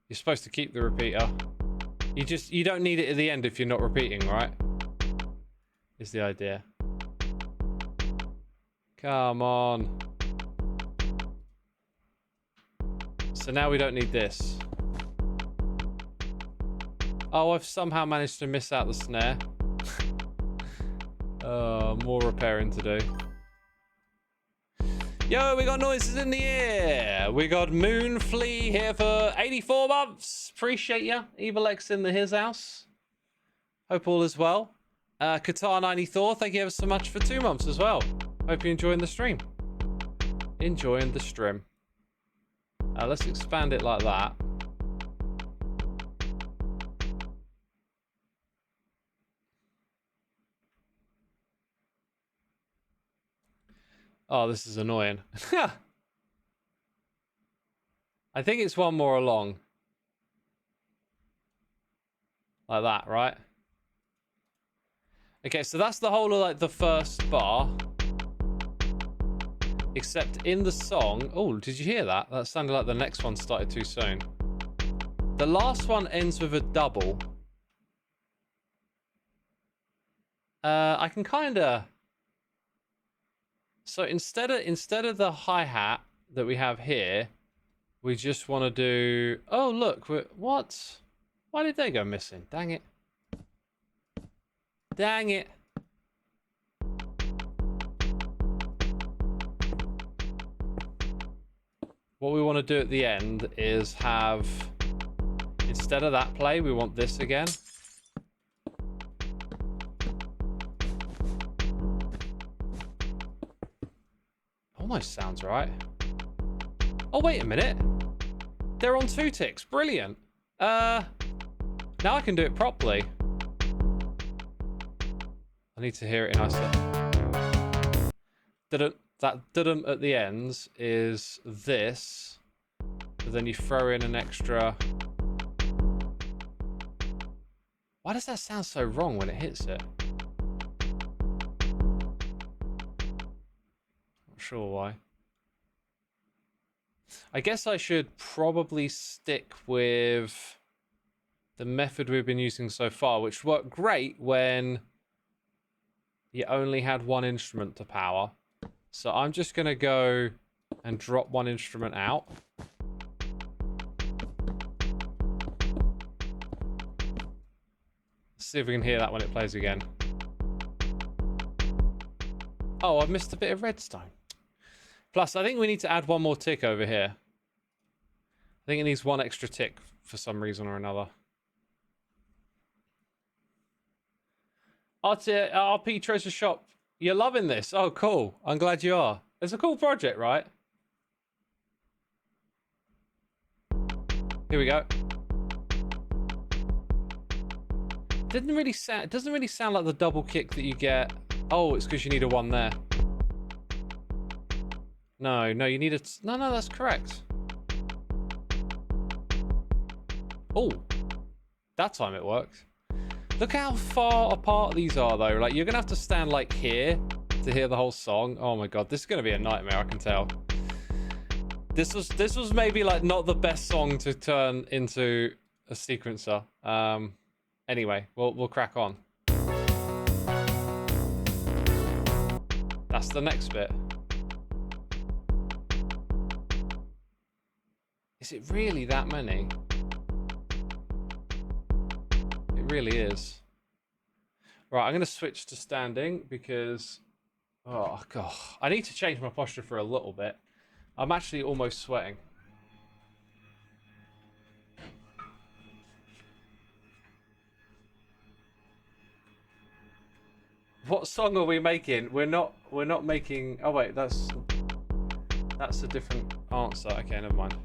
You're supposed to keep the repeater. You don't need it at the end if you're not repeating, right? Is the idea. Come on. So now we don't need this. Oh, I've somehow managed to miss out the snare. More repairing to do. Yo, we got noises in the air. We got Moonflea here for 84 months. Appreciate ya. Evil X in his house. Hope all is well. Qatar 90 Thor, thank you ever so much for 2 months as well. Hope you're enjoying the stream. Enjoying the stream. Let's expand it like that. Oh, this is annoying. I think it's one more along. Like that, right? Okay, so that's the whole of like the first bar. Except in the song... Oh, did you hear that? That sounded like the next one started too soon. The last one ends with a double. I can kind of... So instead of the hi-hat that we have here, we just want to do... Oh, look. What? Why did they go missing? Dang it. Dang it. What we want to do at the end is have... Instead of that play, we want this again. Almost sounds right. Oh, wait a minute. They're on 2 ticks. Brilliant. Now I can do it properly. I need to hear it in isolation. That dudum at the ends is this. But then you throw in an extra... Why does that sound so wrong when it hits it? Sure why. I guess I should probably stick with the method we've been using so far, which worked great when you only had one instrument to power. So I'm just going to go and drop one instrument out. See if we can hear that when it plays again. Oh, I've missed a bit of redstone. Plus, I think we need to add one more tick over here. I think it needs one extra tick for some reason or another. RP Treasure Shop, you're loving this. Oh, cool. I'm glad you are. It's a cool project, right? Here we go. It doesn't really sound like the double kick that you get. Oh, it's because you need a 1 there. No, you need a... No, that's correct. Oh, that time it worked. Look how far apart these are, though. Like, you're going to have to stand, like, here to hear the whole song. Oh, my God. This is going to be a nightmare, I can tell. This was maybe, like, not the best song to turn into a sequencer. Anyway, we'll crack on. That's the next bit. Is it really that many? It really is. Right, I'm going to switch to standing because... Oh, God. I need to change my posture for a little bit. I'm actually almost sweating. What song are we making? We're not making... Oh, wait, that's a different answer. Okay, never mind.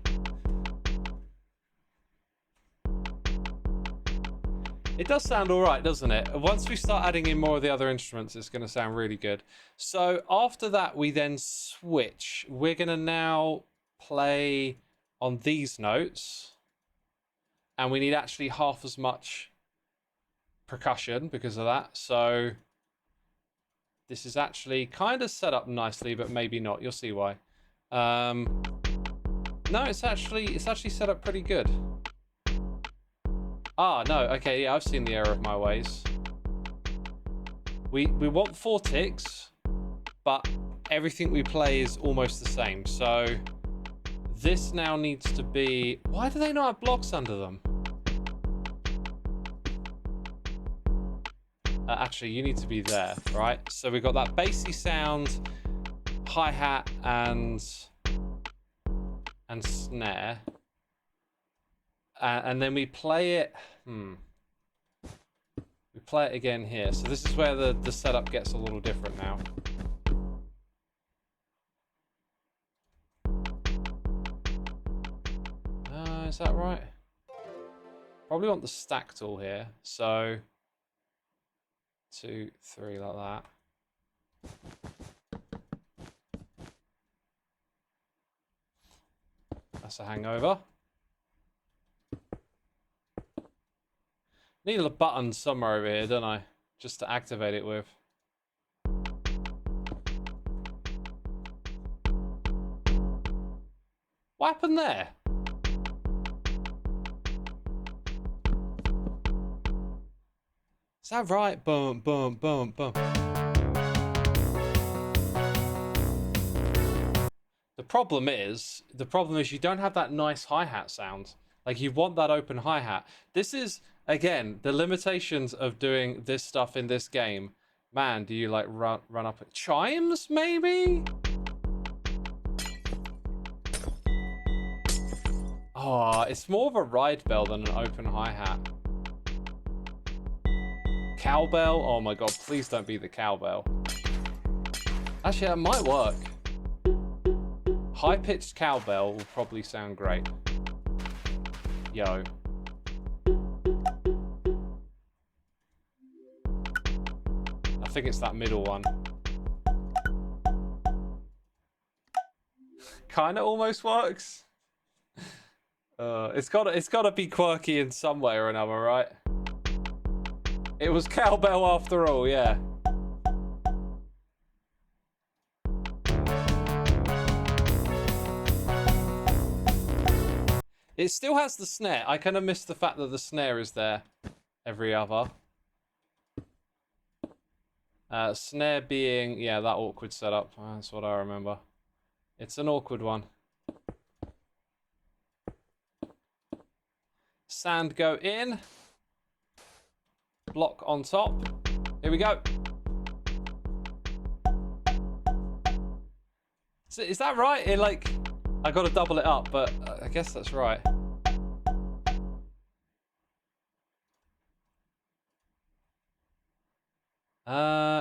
It does sound all right, doesn't it? Once we start adding in more of the other instruments, it's going to sound really good. So after that, we then switch. We're going to now play on these notes. And we need actually half as much percussion because of that. So this is actually kind of set up nicely, but maybe not. You'll see why. No, it's actually set up pretty good. Ah, no, okay, yeah, I've seen the error of my ways. We want 4 ticks, but everything we play is almost the same. So this now needs to be... Why do they not have blocks under them? Actually, you need to be there, right? So we've got that bassy sound, hi-hat and snare. And then we play it... We play it again here. So this is where the setup gets a little different now. Is that right? Probably want the stack tool here. So 2, 3 like that. That's a hangover. Need a button somewhere over here, don't I? Just to activate it with. What happened there? Is that right? Boom, boom, boom, boom. The problem is you don't have that nice hi-hat sound. Like, you want that open hi-hat. This is, again, the limitations of doing this stuff in this game. Man, do you like run up at chimes, maybe? Oh, it's more of a ride bell than an open hi-hat. Cowbell? Oh my god, please don't be the cowbell. Actually, that might work. High-pitched cowbell will probably sound great. Yo. I think it's that middle one. Kinda almost works. It's gotta be quirky in some way or another, right? It was cowbell after all, yeah. It still has the snare. I kind of miss the fact that the snare is there every other. Snare being, yeah, that awkward setup. That's what I remember. It's an awkward one. Sand go in. Block on top. Here we go. Is that right? It like, I got to double it up, but I guess that's right.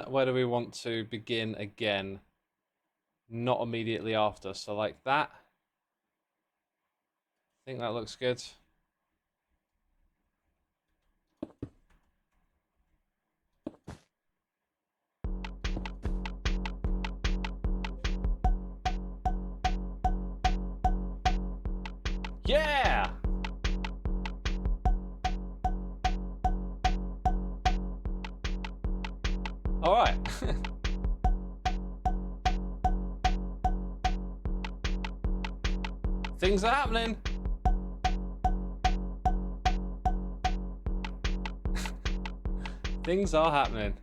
Where do we want to begin again? Not immediately after, so like that. I think that looks good. Yeah! All right. Things are happening. Things are happening.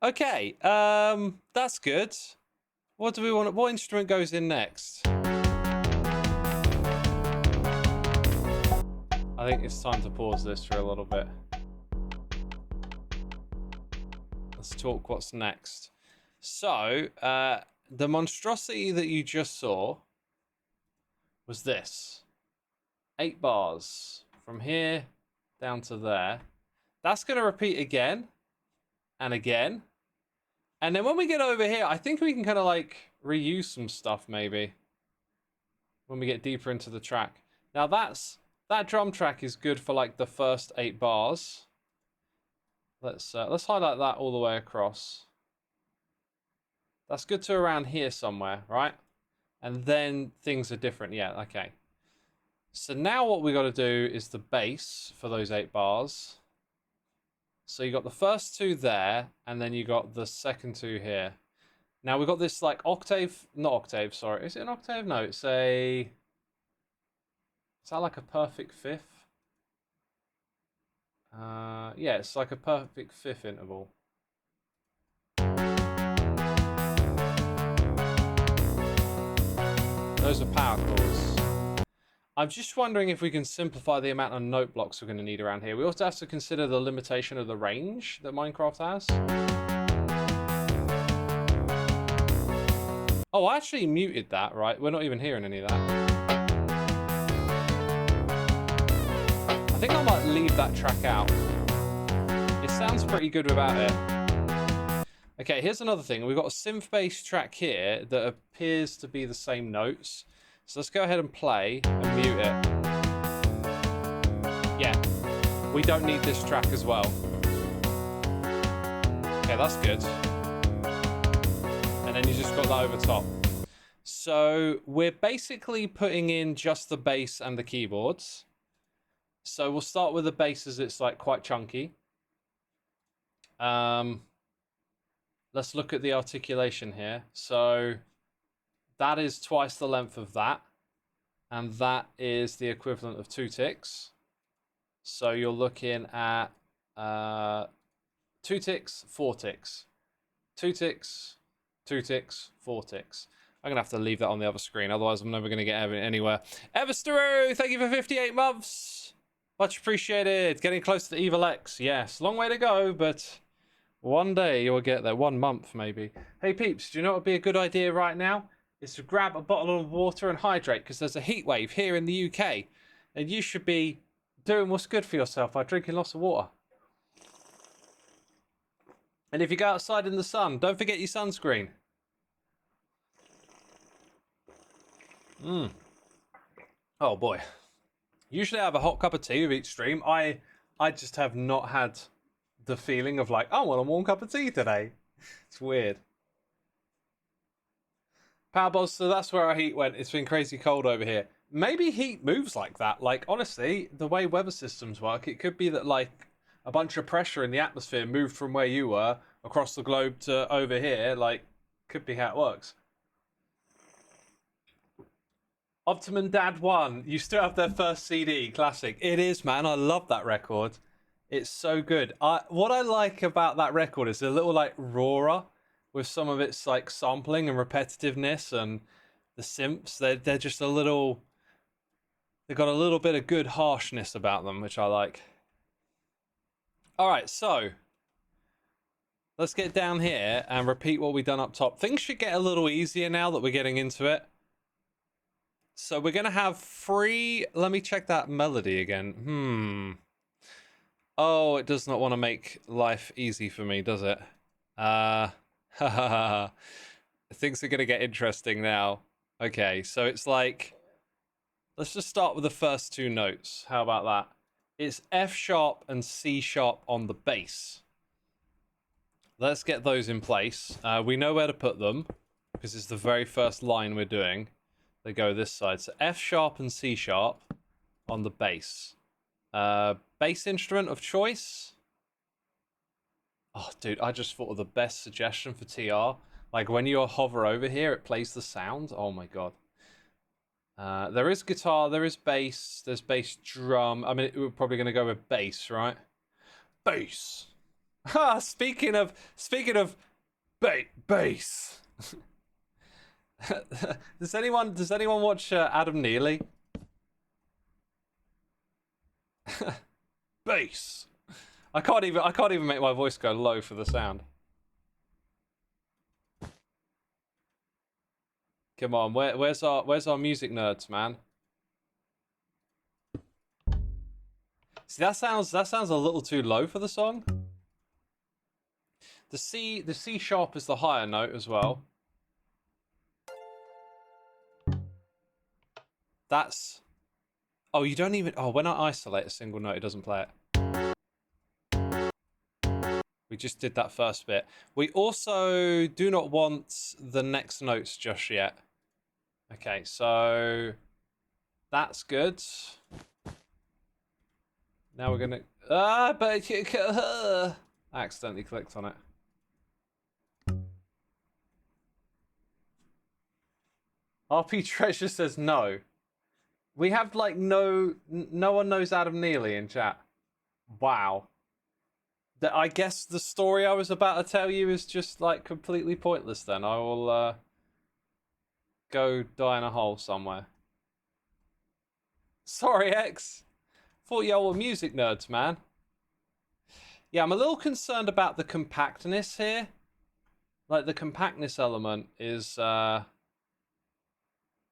Okay, that's good. What do we want? What instrument goes in next? I think it's time to pause this for a little bit. Let's talk what's next. So, the monstrosity that you just saw was this. 8 bars from here down to there. That's going to repeat again and again. And then when we get over here, I think we can kind of like reuse some stuff maybe when we get deeper into the track. Now that drum track is good for like the first 8 bars. Let's highlight that all the way across. That's good to around here somewhere, right? And then things are different. Yeah, okay. So now what we got to do is the bass for those 8 bars. So you got the first 2 there, and then you got the second 2 here. Now we got this like octave, not octave, sorry. Is it an octave? No, it's a... Is that like a perfect fifth? Yeah, it's like a perfect fifth interval. Those are power chords. I'm just wondering if we can simplify the amount of note blocks we're going to need around here. We also have to consider the limitation of the range that Minecraft has. Oh, I actually muted that, right? We're not even hearing any of that. I think I might leave that track out. It sounds pretty good without it. Okay, here's another thing. We've got a synth-based track here that appears to be the same notes. So let's go ahead and play and mute it. Yeah, we don't need this track as well. Okay, that's good. And then you just got that over top. So we're basically putting in just the bass and the keyboards. So we'll start with the bass as it's like quite chunky. Let's look at the articulation here. So that is twice the length of that. And that is the equivalent of 2 ticks. So you're looking at 2 ticks, 4 ticks. 2 ticks, 2 ticks, 4 ticks. I'm going to have to leave that on the other screen. Otherwise, I'm never going to get anywhere. Eversteru, thank you for 58 months. Much appreciated. Getting close to the Evil X. Yes, long way to go, but one day you'll get there. 1 month, maybe. Hey, peeps, do you know what would be a good idea right now? Is to grab a bottle of water and hydrate, because there's a heat wave here in the UK. And you should be doing what's good for yourself by drinking lots of water. And if you go outside in the sun, don't forget your sunscreen. Oh boy. Usually I have a hot cup of tea with each stream. I just have not had the feeling of like, I want a warm cup of tea today. It's weird. Powerballs, so that's where our heat went. It's been crazy cold over here. Maybe heat moves like that. Like, honestly, the way weather systems work, it could be that, like, a bunch of pressure in the atmosphere moved from where you were across the globe to over here. Like, could be how it works. Optimum Dad 1. You still have their first CD. Classic. It is, man. I love that record. It's so good. What I like about that record is a little, like, rawer with some of its, like, sampling and repetitiveness, and the synths. They're just a little... They've got a little bit of good harshness about them, which I like. All right, so let's get down here and repeat what we've done up top. Things should get a little easier now that we're getting into it. So we're going to have 3... Let me check that melody again. Oh, it does not want to make life easy for me, does it? Things are going to get interesting now. Okay, so it's like... Let's just start with the first 2 notes. How about that? It's F sharp and C sharp on the bass. Let's get those in place. We know where to put them because it's the very first line we're doing. They go this side. So F sharp and C sharp on the bass. Bass instrument of choice. Oh, dude, I just thought of the best suggestion for TR. Like when you hover over here, it plays the sound. Oh my god. There is guitar, there is bass, there's bass drum. I mean, we're probably going to go with bass, right? Bass. Ha! Speaking of bass. Does anyone watch Adam Neely? Bass. I can't even make my voice go low for the sound. Come on, where's our music nerds, man? See, that sounds a little too low for the song. The C sharp is the higher note as well. That's... Oh, you don't even... Oh, when I isolate a single note, it doesn't play it. We just did that first bit. We also do not want the next notes just yet. Okay, so... That's good. Now we're gonna... but... I accidentally clicked on it. RP Treasure says no. We have, like, no one knows Adam Neely in chat. Wow. I guess the story I was about to tell you is just, like, completely pointless then. I will, go die in a hole somewhere. Sorry, X. Thought y'all were music nerds, man. Yeah, I'm a little concerned about the compactness here. Like, the compactness element is,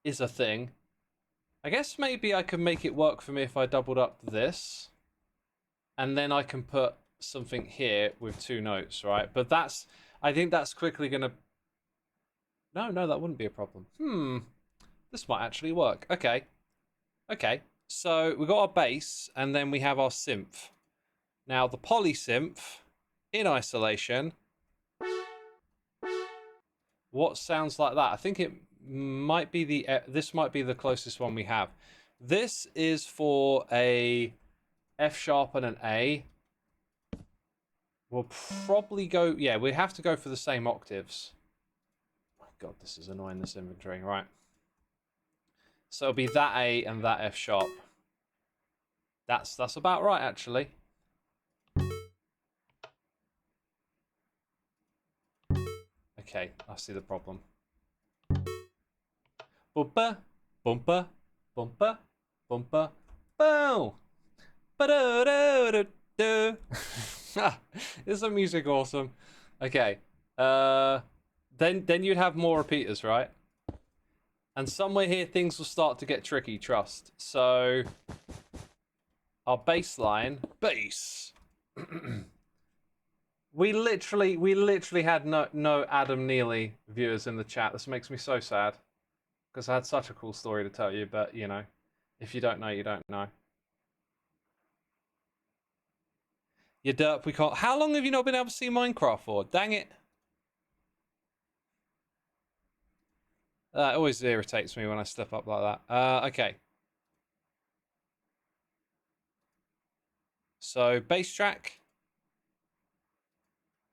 is a thing. I guess maybe I could make it work for me if I doubled up this. And then I can put something here with 2 notes, right? But that's, I think that's quickly gonna... No, that wouldn't be a problem. This might actually work. Okay. So we got our bass, and then we have our synth. Now the polysynth, in isolation, what sounds like that? I think it might be this might be the closest one we have. This is for a F sharp and an A. We'll probably go, yeah, we have to go for the same octaves. My God, this is annoying, this inventory, right? So it'll be that A and that F sharp. That's about right, actually. Okay, I see the problem. Bumper, bumper, bumper, bumper, boom. Ba-do-do-do-do. Isn't music awesome? Okay. Then you'd have more repeaters, right? And somewhere here things will start to get tricky, trust. So our bass line, bass. we literally had no Adam Neely viewers in the chat. This makes me so sad. Because I had such a cool story to tell you, but you know, if you don't know, you don't know. You derp, we can't. How long have you not been able to see Minecraft for? Dang it. It always irritates me when I step up like that. Okay. So, bass track.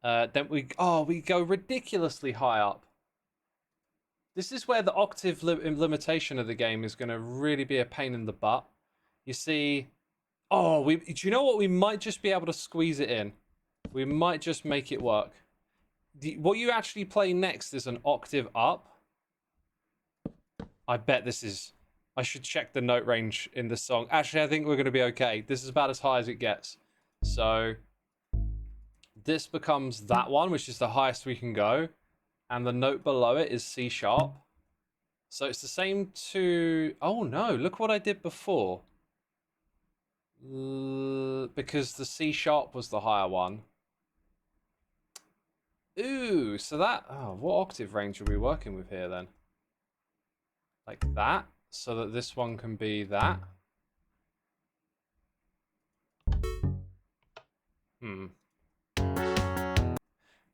Then we go ridiculously high up. This is where the octave limitation of the game is going to really be a pain in the butt. You see, do you know what? We might just be able to squeeze it in. We might just make it work. What you actually play next is an octave up. I bet this is... I should check the note range in this song. Actually, I think we're going to be okay. This is about as high as it gets. So, this becomes that one, which is the highest we can go. And the note below it is C sharp. So it's the same to... Oh no, look what I did before. Because the C sharp was the higher one. Ooh, so that... Oh, what octave range are we working with here then? Like that, so that this one can be that.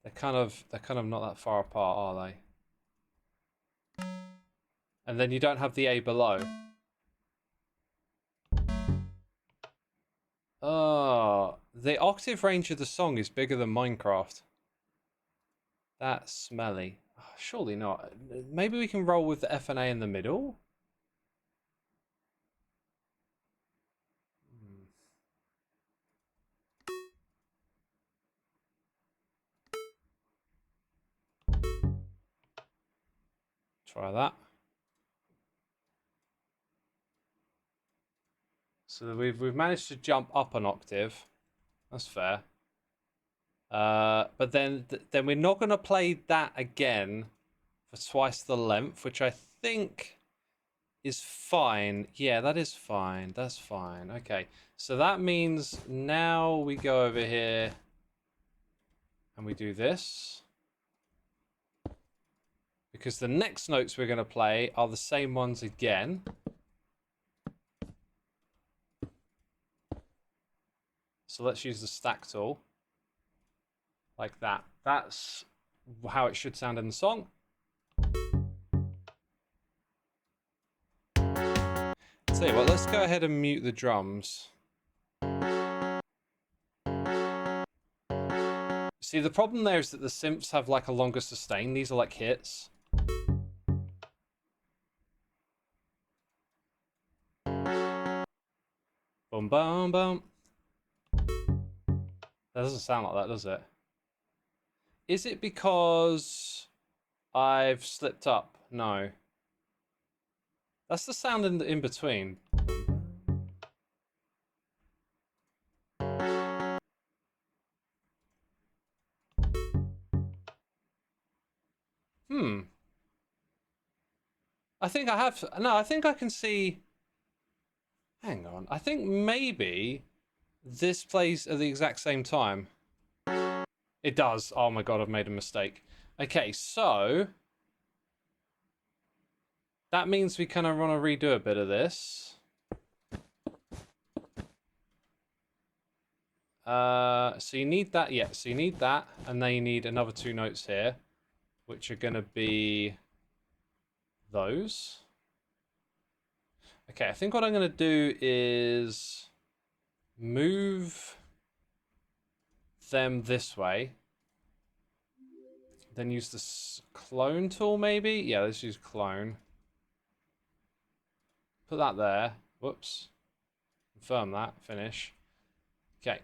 They're kind of not that far apart, are they? And then you don't have the A below. Oh, the octave range of the song is bigger than Minecraft. That's smelly. Oh, surely not. Maybe we can roll with the F and A in the middle? Try that. So we've managed to jump up an octave. That's fair. But then we're not going to play that again for twice the length, which I think is fine. Yeah, that is fine. That's fine. Okay, so that means now we go over here and we do this. Because the next notes we're going to play are the same ones again. So let's use the stack tool. Like that. That's how it should sound in the song. Tell you what, let's go ahead and mute the drums. See, the problem there is that the synths have like a longer sustain. These are like hits. Boom, boom, boom. That doesn't sound like that, does it? Is it because I've slipped up? No. That's the sound in between. I think I have. No, I think I can see. Hang on. I think maybe this plays at the exact same time. It does. Oh my god, I've made a mistake. Okay, so that means we kind of want to redo a bit of this. So you need that, yeah. So you need that, and then you need another 2 notes here, which are going to be those. Okay, I think what I'm going to do is move them this way. Then use this clone tool, maybe? Yeah, let's use clone. Put that there. Whoops. Confirm that. Finish. Okay.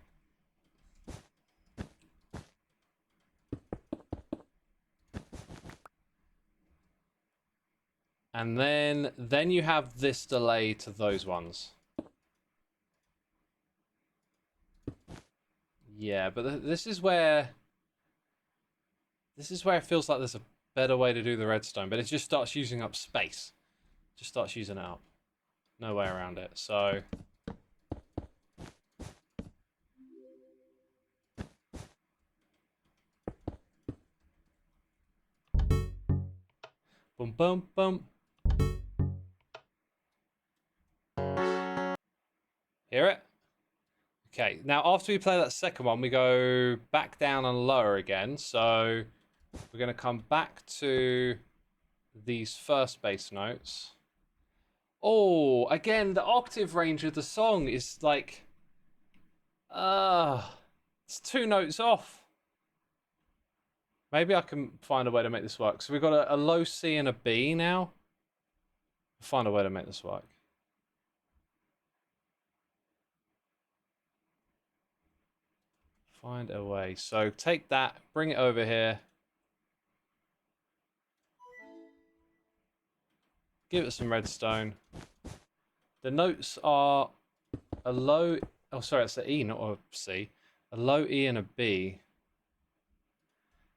And then you have this delay to those ones. Yeah, but this is where it feels like there's a better way to do the redstone, but it just starts using up space. Just starts using it up. No way around it. So boom, boom, boom. Hear it? Okay, now after we play that second one, we go back down and lower again. So we're going to come back to these first bass notes. Oh, again, the octave range of the song is like... it's 2 notes off. Maybe I can find a way to make this work. So we've got a low C and a B now. Find a way to make this work. Find a way. So take that, bring it over here. Give it some redstone. The notes are a low... Oh, sorry, it's an E, not a C. A low E and a B.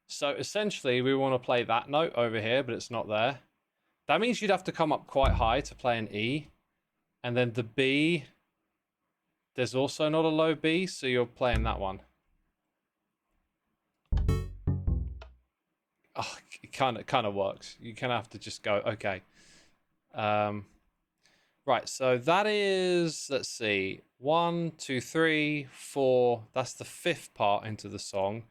So essentially, we want to play that note over here, but it's not there. That means you'd have to come up quite high to play an E. And then the B, there's also not a low B, so you're playing that one. Oh, it kind of works. You kind of have to just go, okay. Right, so that is, let's see, 1, 2, 3, 4. That's the 5th part into the song.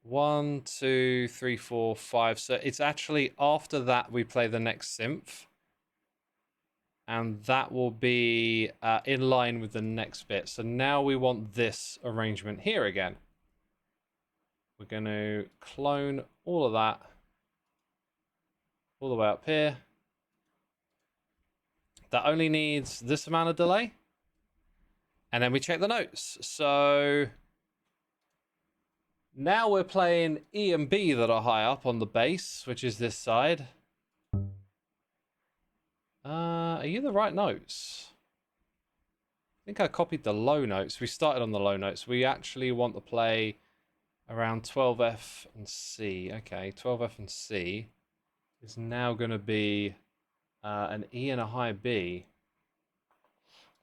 1, 2, 3, 4, 5. So it's actually after that we play the next synth. And that will be in line with the next bit. So now we want this arrangement here again. We're going to clone all of that all the way up here. That only needs this amount of delay. And then we check the notes. So now we're playing E and B that are high up on the bass, which is this side. Are you the right notes? I think I copied the low notes. We started on the low notes. We actually want to play around 12F and C. Okay, 12F and C is now going to be an E and a high B.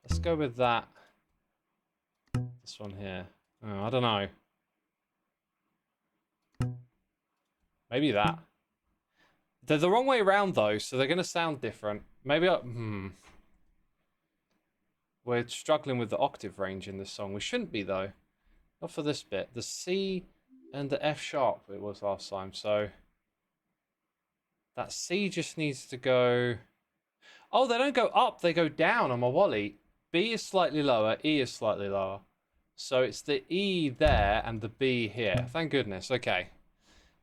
Let's go with that. This one here. Oh, I don't know. Maybe that. They're the wrong way around though, so they're going to sound different. Maybe We're struggling with the octave range in this song. We shouldn't be though. Not for this bit. The C and the F sharp it was last time, so that C just needs to go... Oh, they don't go up, they go down on my Wally. B is slightly lower, E is slightly lower. So it's the E there and the B here. Thank goodness. Okay.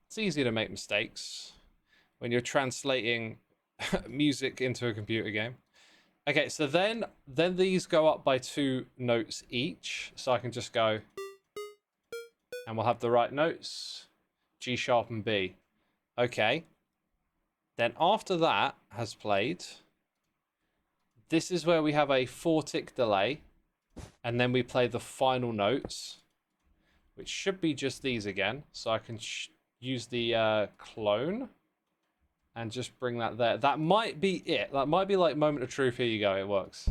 It's easy to make mistakes when you're translating music into a computer game. Okay, so then these go up by 2 notes each. So I can just go... And we'll have the right notes. G sharp and B. Okay. Then after that has played... This is where we have a 4-tick delay. And then we play the final notes. Which should be just these again. So I can use the clone. and just bring that there. That might be it. That might be like moment of truth. Here you go. It works.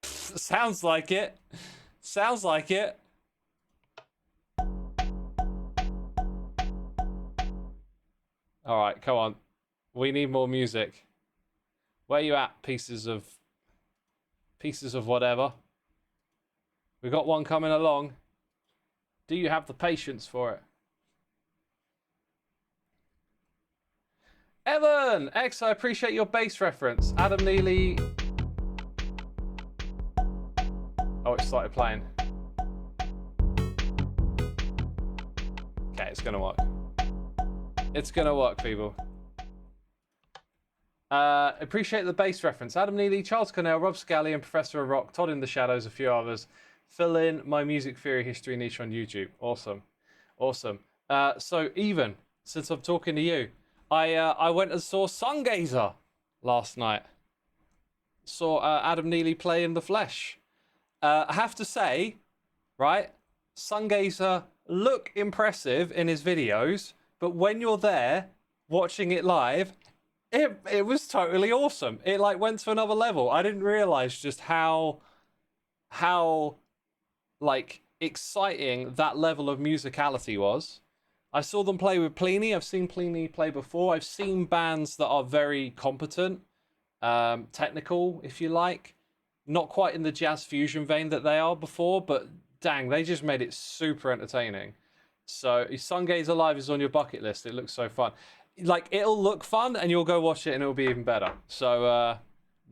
Sounds like it. Sounds like it. All right, come on. We need more music. Where you at, pieces of whatever? We got one coming along. Do you have the patience for it? Evan! X, I appreciate your bass reference. Adam Neely. Oh, it started playing. Okay, it's gonna work. It's gonna work, people. Appreciate the bass reference. Adam Neely, Charles Cornell, Rob Scally, and Professor Rock, Todd in the Shadows, a few others. Fill in my music theory history niche on YouTube. Awesome. Awesome. So, even, since I'm talking to you, I went and saw Sungazer last night. Saw Adam Neely play in the flesh. I have to say, right, Sungazer look impressive in his videos, but when you're there watching it live, it was totally awesome. It like went to another level. I didn't realize just how like exciting that level of musicality was. I saw them play with Pliny. I've seen Pliny play before. I've seen bands that are very competent, technical, if you like. Not quite in the jazz fusion vein that they are before, but dang, they just made it super entertaining. So, Sungazer Live is on your bucket list. It looks so fun. Like, it'll look fun, and you'll go watch it, and it'll be even better. So,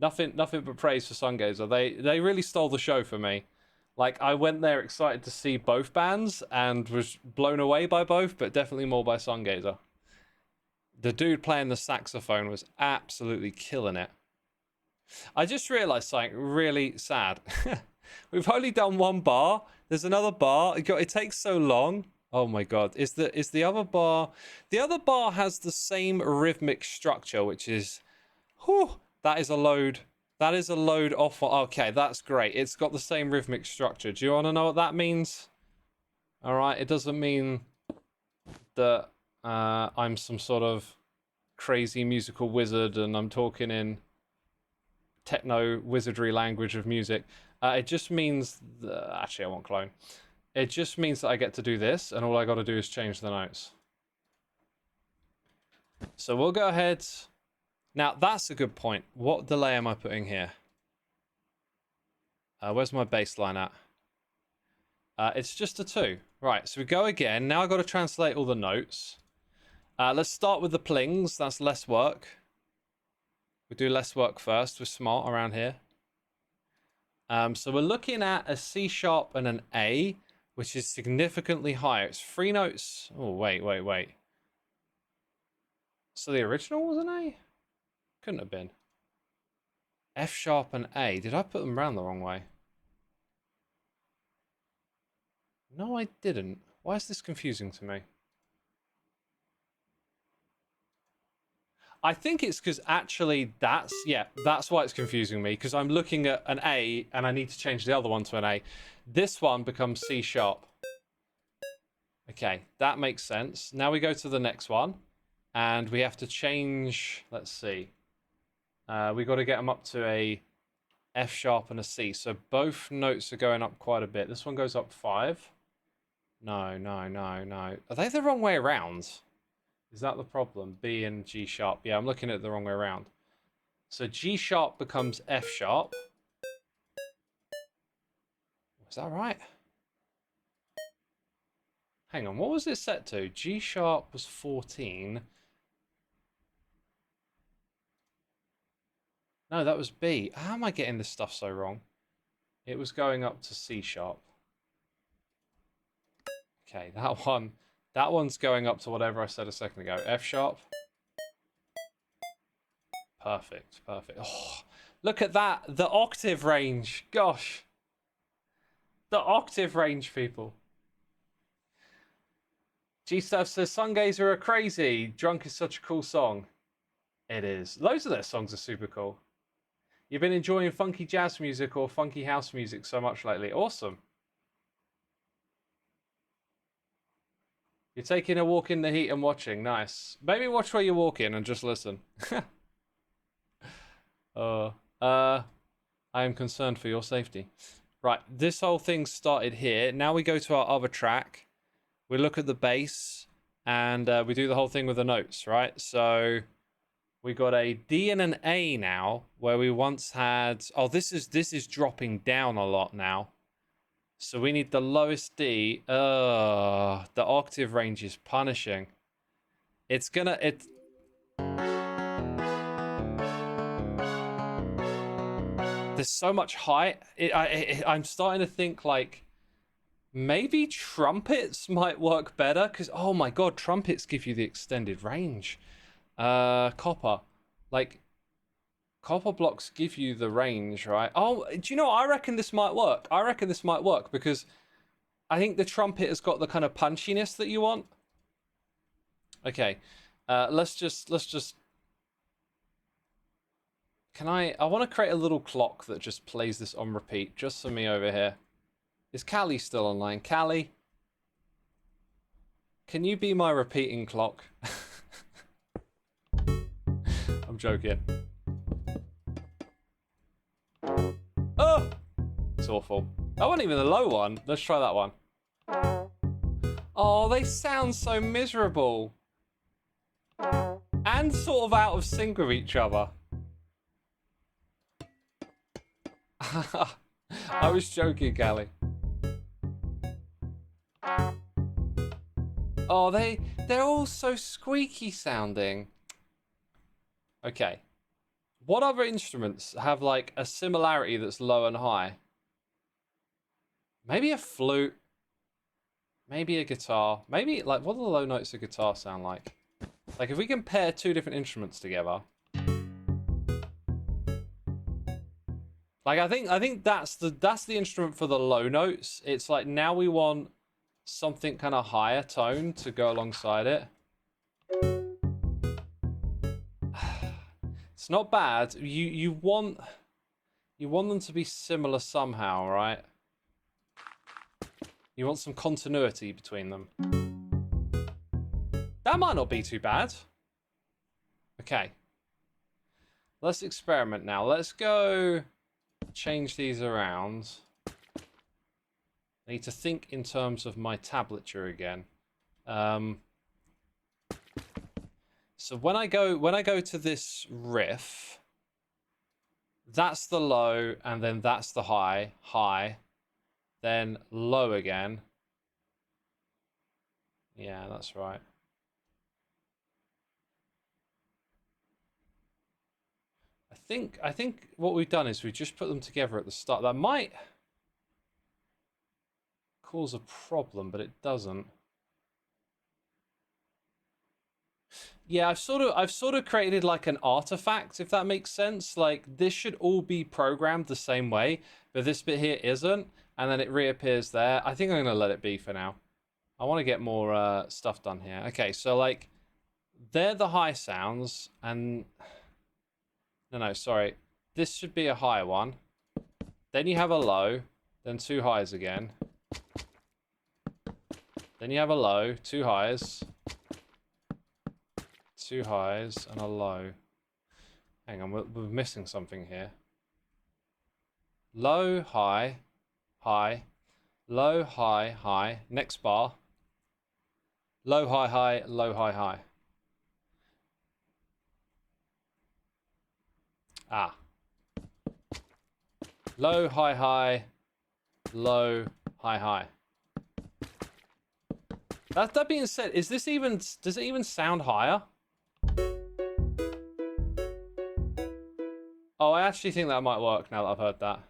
nothing but praise for Sungazer. They really stole the show for me. Like, I went there excited to see both bands, and was blown away by both, but definitely more by Sungazer. The dude playing the saxophone was absolutely killing it. I just realized something really sad. We've only done one bar. There's another bar. It takes so long. Oh my god. Is the other bar... The other bar has the same rhythmic structure, which is... Whew, that is a load. That is a load off... Okay, that's great. It's got the same rhythmic structure. Do you want to know what that means? Alright, it doesn't mean that I'm some sort of crazy musical wizard and I'm talking in techno wizardry language of music. It just means actually I won't clone. It just means that I get to do this, and all I got to do is change the notes. So we'll go ahead. Now that's a good point. What delay am I putting here? Where's my bass line at? It's just a 2. Right, so we go again. Now I've got to translate all the notes. Let's start with the plings. That's less work. We do less work first. We're smart around here. So we're looking at a C sharp and an A, which is significantly higher. It's 3 notes. Oh, wait. So the original was an A? Couldn't have been. F sharp and A. Did I put them around the wrong way? No, I didn't. Why is this confusing to me? I think it's because actually that's why it's confusing me, because I'm looking at an A and I need to change the other one to an A. This one becomes C sharp. Okay, that makes sense. Now we go to the next one and we have to change, let's see. We got to get them up to a F sharp and a C. So both notes are going up quite a bit. This one goes up 5. No. Are they the wrong way around? Is that the problem? B and G sharp. Yeah, I'm looking at it the wrong way around. So G sharp becomes F sharp. Is that right? Hang on, what was it set to? G sharp was 14. No, that was B. How am I getting this stuff so wrong? It was going up to C sharp. Okay, that one's going up to whatever I said a second ago. F sharp. Perfect. Oh, look at that. The octave range. Gosh. The octave range, people. G-Staff says, Sungazer are crazy. Drunk is such a cool song. It is. Loads of their songs are super cool. You've been enjoying funky jazz music or funky house music so much lately. Awesome. You're taking a walk in the heat and watching. Nice. Maybe watch where you walk in and just listen. I am concerned for your safety. Right, this whole thing started here. Now we go to our other track. We look at the bass, and we do the whole thing with the notes, right? So we got a D and an A now, where we once had... Oh, this is dropping down a lot now. So we need the lowest D. The octave range is punishing. It's gonna... There's so much height. I'm starting to think, like, maybe trumpets might work better. Because, oh my god, trumpets give you the extended range. Copper. Like, copper blocks give you the range, right? Oh, do you know what? I reckon this might work. I reckon this might work because I think the trumpet has got the kind of punchiness that you want. Okay. Let's just... Can I want to create a little clock that just plays this on repeat, just for me over here. Is Callie still online? Callie? Can you be my repeating clock? I'm joking. Oh! It's awful. That wasn't even the low one. Let's try that one. Oh, they sound so miserable. And sort of out of sync with each other. I was joking, Callie. Oh, they're all so squeaky sounding. Okay. What other instruments have like a similarity that's low and high? Maybe a flute. Maybe a guitar. Maybe like what do the low notes of guitar sound like? Like if we compare two different instruments together. Like I think that's the instrument for the low notes. It's like now we want something kind of higher tone to go alongside it. It's not bad. You want them to be similar somehow, right? You want some continuity between them. That might not be too bad. Okay. Let's experiment now. Let's go change these around. I need to think in terms of my tablature again. So when I go to this riff, that's the low, and then that's the high, then low again. Yeah, that's right. I think what we've done is we just put them together at the start. That might cause a problem, but it doesn't. Yeah, I've sort of created like an artifact, if that makes sense. Like this should all be programmed the same way, but this bit here isn't, and then it reappears there. I think I'm gonna let it be for now. I want to get more stuff done here. Okay, so like they're the high sounds, and no, sorry. This should be a high one. Then you have a low, then two highs again. Then you have a low, two highs. Two highs and a low. Hang on, we're missing something here. Low, high, high. Low, high, high. Next bar. Low, high, high, low, high, high. Ah. Low, high, high, low, high, high. That being said, does it even sound higher? Oh, I actually think that might work now that I've heard that.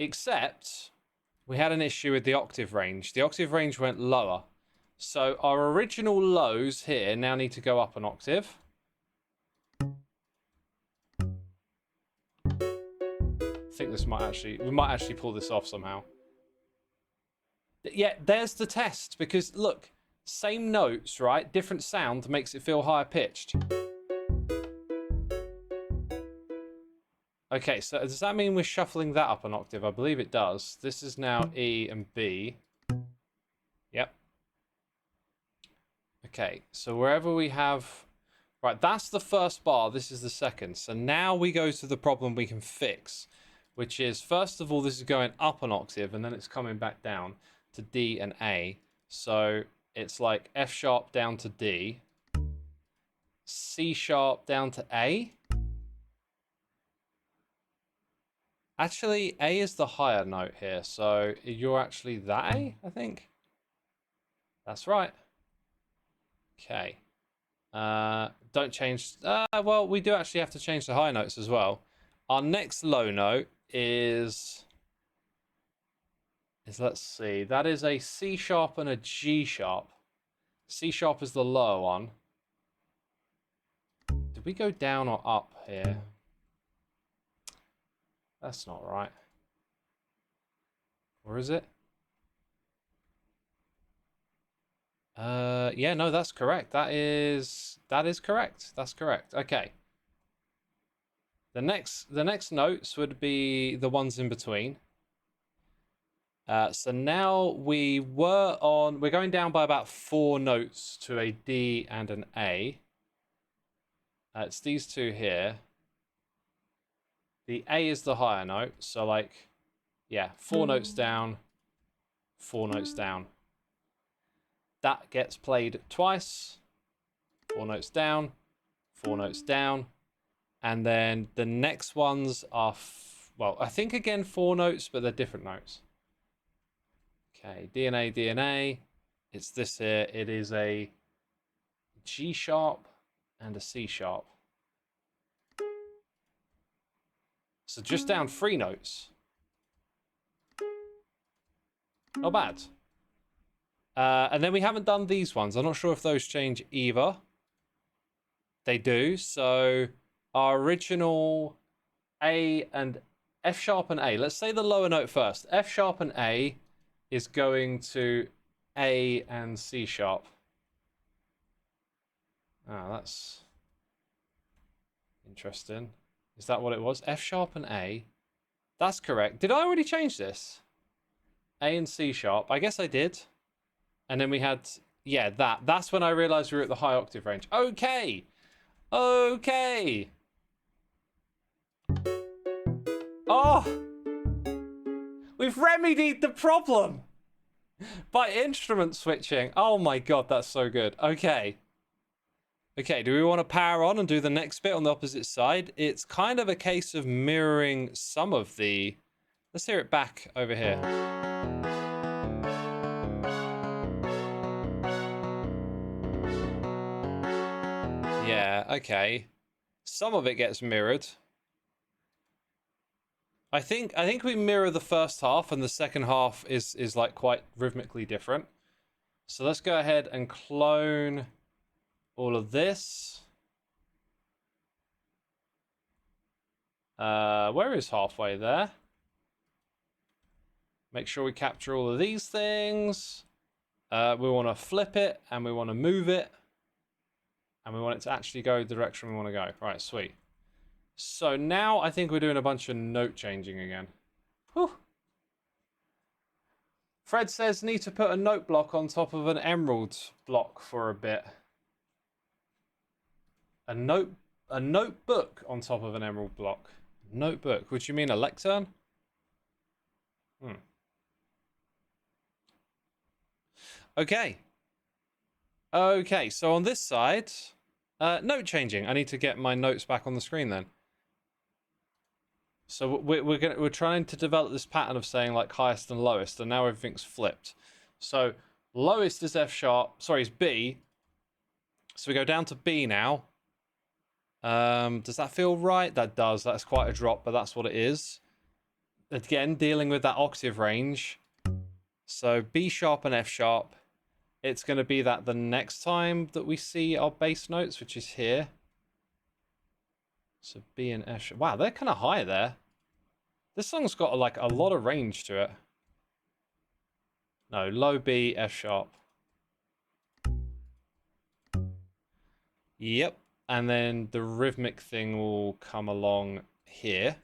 Except, we had an issue with the octave range. The octave range went lower. So our original lows here now need to go up an octave. I think we might actually pull this off somehow. Yeah, there's the test, because look, same notes, right? Different sound makes it feel higher pitched. Okay, so does that mean we're shuffling that up an octave? I believe it does. This is now E and B. Yep. Okay, so wherever we have... Right, that's the first bar. This is the second. So now we go to the problem we can fix, which is, first of all, this is going up an octave, and then it's coming back down to D and A. So it's like F sharp down to D, C sharp down to A. Actually, A is the higher note here, so you're actually that A, I think. That's right. Okay. Don't change. Well, we do actually have to change the high notes as well. Our next low note is let's see. That is a C sharp and a G sharp. C sharp is the lower one. Did we go down or up here? That's not right. Or is it? Yeah, no, that's correct. That is correct. That's correct. Okay. The next notes would be the ones in between. So now we're going down by about 4 notes to a D and an A. It's these two here. The A is the higher note, so like, yeah, 4 notes down, 4 notes down. That gets played twice. 4 notes down, 4 notes down. And then the next ones are, well, I think again 4 notes, but they're different notes. Okay, D and A, D and A. It's this here. It is a G sharp and a C sharp. So just down 3 notes. Not bad. And then we haven't done these ones. I'm not sure if those change either. They do. So our original A and F sharp and A. Let's say the lower note first. F sharp and A is going to A and C sharp. Ah, that's interesting. Is that what it was? F sharp and A. That's correct. Did I already change this? A and C sharp. I guess I did. And then we had, yeah, that's when I realized we were at the high octave range. Okay. Okay. Oh. We've remedied the problem by instrument switching. Oh my god, that's so good. Okay. Okay, do we want to power on and do the next bit on the opposite side? It's kind of a case of mirroring some of the... Let's hear it back over here. Yeah, okay. Some of it gets mirrored. I think we mirror the first half, and the second half is like quite rhythmically different. So let's go ahead and clone all of this. Where is halfway there? Make sure we capture all of these things. We want to flip it, and we want to move it. And we want it to actually go the direction we want to go. Right, sweet. So now I think we're doing a bunch of note changing again. Whew. Fred says need to put a note block on top of an emerald block for a bit. A notebook on top of an emerald block. Notebook. Would you mean a lectern? Okay. Okay, so on this side, note changing. I need to get my notes back on the screen then. So we're trying to develop this pattern of saying like highest and lowest, and now everything's flipped. So lowest is F sharp. Sorry, is B. So we go down to B now. Does that feel right? That does. That's quite a drop, but that's what it is. Again, dealing with that octave range. So B sharp and F sharp. It's going to be that the next time that we see our bass notes, which is here. So B and F sharp. Wow, they're kind of high there. This song's got like a lot of range to it. No, low B, F sharp. Yep. And then the rhythmic thing will come along here.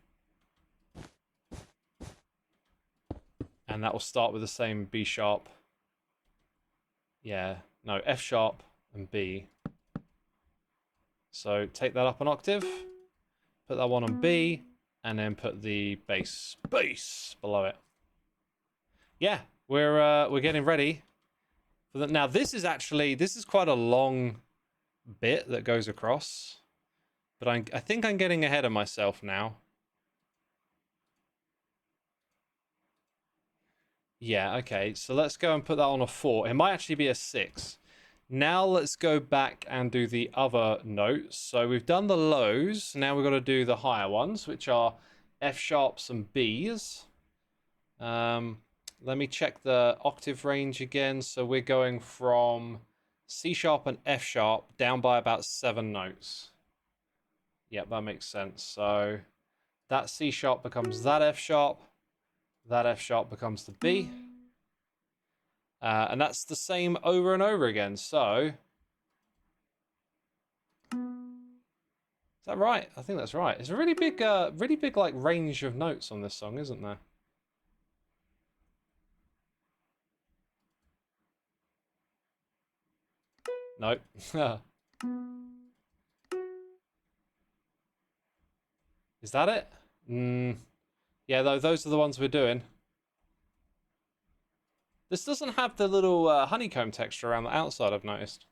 And that will start with the same B sharp. Yeah, no, F sharp and B. So take that up an octave, put that one on B, and then put the bass below it. Yeah, we're getting ready for that. Now this is quite a long bit that goes across, but I think I'm getting ahead of myself now. Yeah, okay, so let's go and put that on a 4. It might actually be a 6. Now let's go back and do the other notes. So we've done the lows. Now we've got to do the higher ones, which are F sharps and Bs. Let me check the octave range again. So we're going from C sharp and F sharp down by about 7 notes. Yep, that makes sense. So that C sharp becomes that F sharp. That F sharp becomes the B. And that's the same over and over again. So, is that right? I think that's right. It's a really big like range of notes on this song, isn't there? Nope. Is that it? Yeah, those are the ones we're doing. This doesn't have the little honeycomb texture around the outside, I've noticed.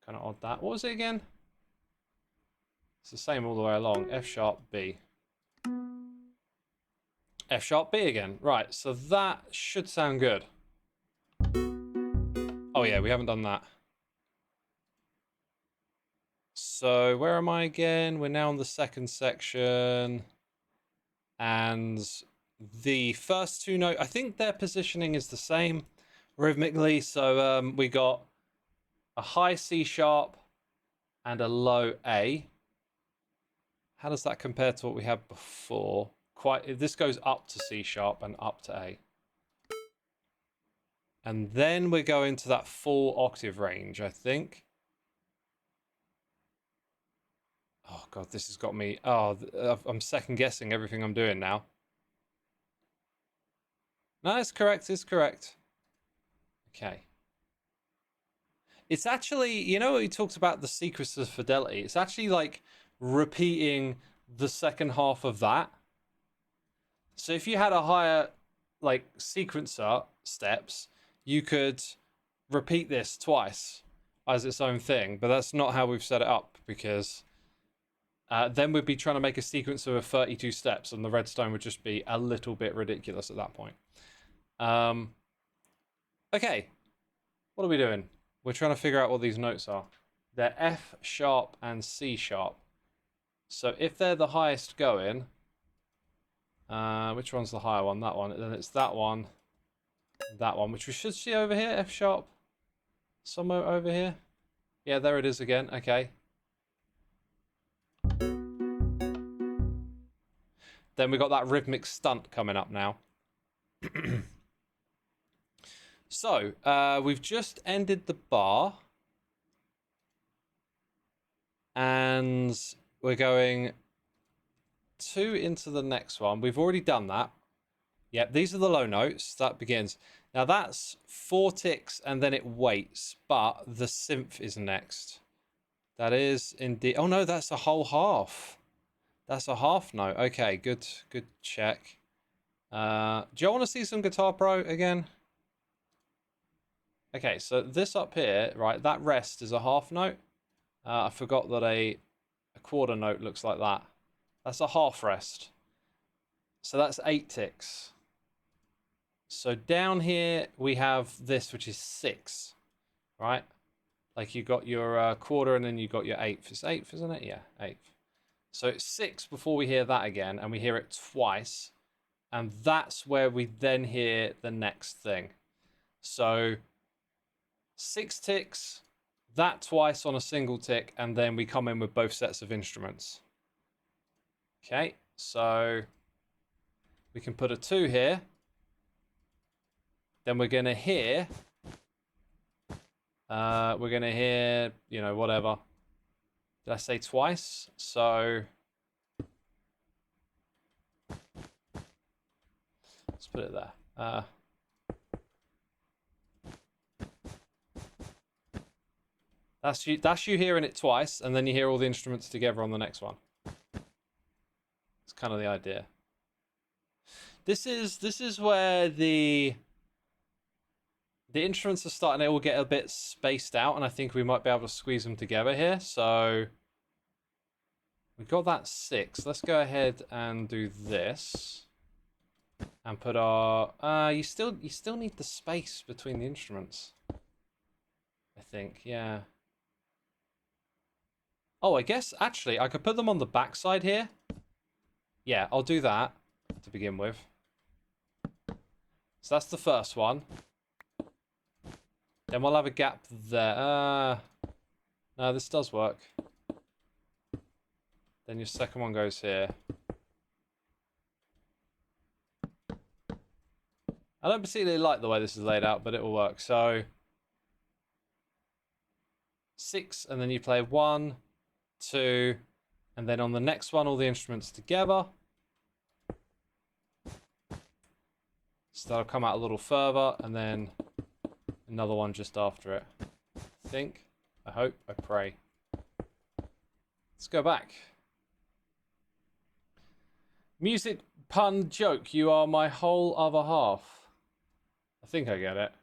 Kind of odd that. What was it again? It's the same all the way along. F sharp, B. F sharp, B again. Right, so that should sound good. Oh yeah, we haven't done that. So where am I again? We're now on the second section. And the first two notes, I think their positioning is the same rhythmically. So we got a high C sharp and a low A. How does that compare to what we had before? This goes up to C sharp and up to A. And then we're going to that full octave range, I think. Oh god, this has got me. Oh, I'm second guessing everything I'm doing now. No, it's correct. It's correct. Okay. It's actually, you know, he talks about the secrets of fidelity. It's actually like repeating the second half of that. So if you had a higher like sequencer steps, you could repeat this twice as its own thing, but that's not how we've set it up, because then we'd be trying to make a sequencer of 32 steps and the redstone would just be a little bit ridiculous at that point. Okay, what are we doing? We're trying to figure out what these notes are. They're F sharp and C sharp. So if they're the highest going, which one's the higher one? That one. Then it's that one, which we should see over here. F sharp, somewhere over here. Yeah, there it is again. Okay. Then we got that rhythmic stunt coming up now. So, we've just ended the bar. And we're going 2 into the next one. We've already done that. Yep, these are the low notes. That begins. Now that's 4 ticks and then it waits, but the synth is next. That is indeed. Oh no, that's a whole half. That's a half note. Okay, good check. Do you want to see some Guitar Pro again? Okay, so this up here, right, that rest is a half note. I forgot that a quarter note looks like that. That's a half rest. So that's 8 ticks. So down here we have this, which is 6, right? Like you got your quarter and then you got your eighth. It's eighth, isn't it? Yeah, eighth. So it's 6 before we hear that again, and we hear it twice. And that's where we then hear the next thing. So 6 ticks, that twice on a single tick, and then we come in with both sets of instruments. Okay, so we can put a 2 here. Then we're going to hear, you know, whatever. Did I say twice? So put it there. That's you hearing it twice, and then you hear all the instruments together on the next one. It's kind of the idea. This is where the instruments are starting to all get a bit spaced out, and I think we might be able to squeeze them together here. So we've got that 6. Let's go ahead and do this, and put our. You still need the space between the instruments. I think, yeah. Oh, I guess actually I could put them on the back side here. Yeah, I'll do that to begin with. So that's the first one. Then we'll have a gap there. No, this does work. Then your second one goes here. I don't particularly like the way this is laid out, but it will work. So 6, and then you play 1, 2, and then on the next one, all the instruments together. So that'll come out a little further, and then another one just after it. I think, I hope, I pray. Let's go back. Music pun joke, you are my whole other half. I think I get it.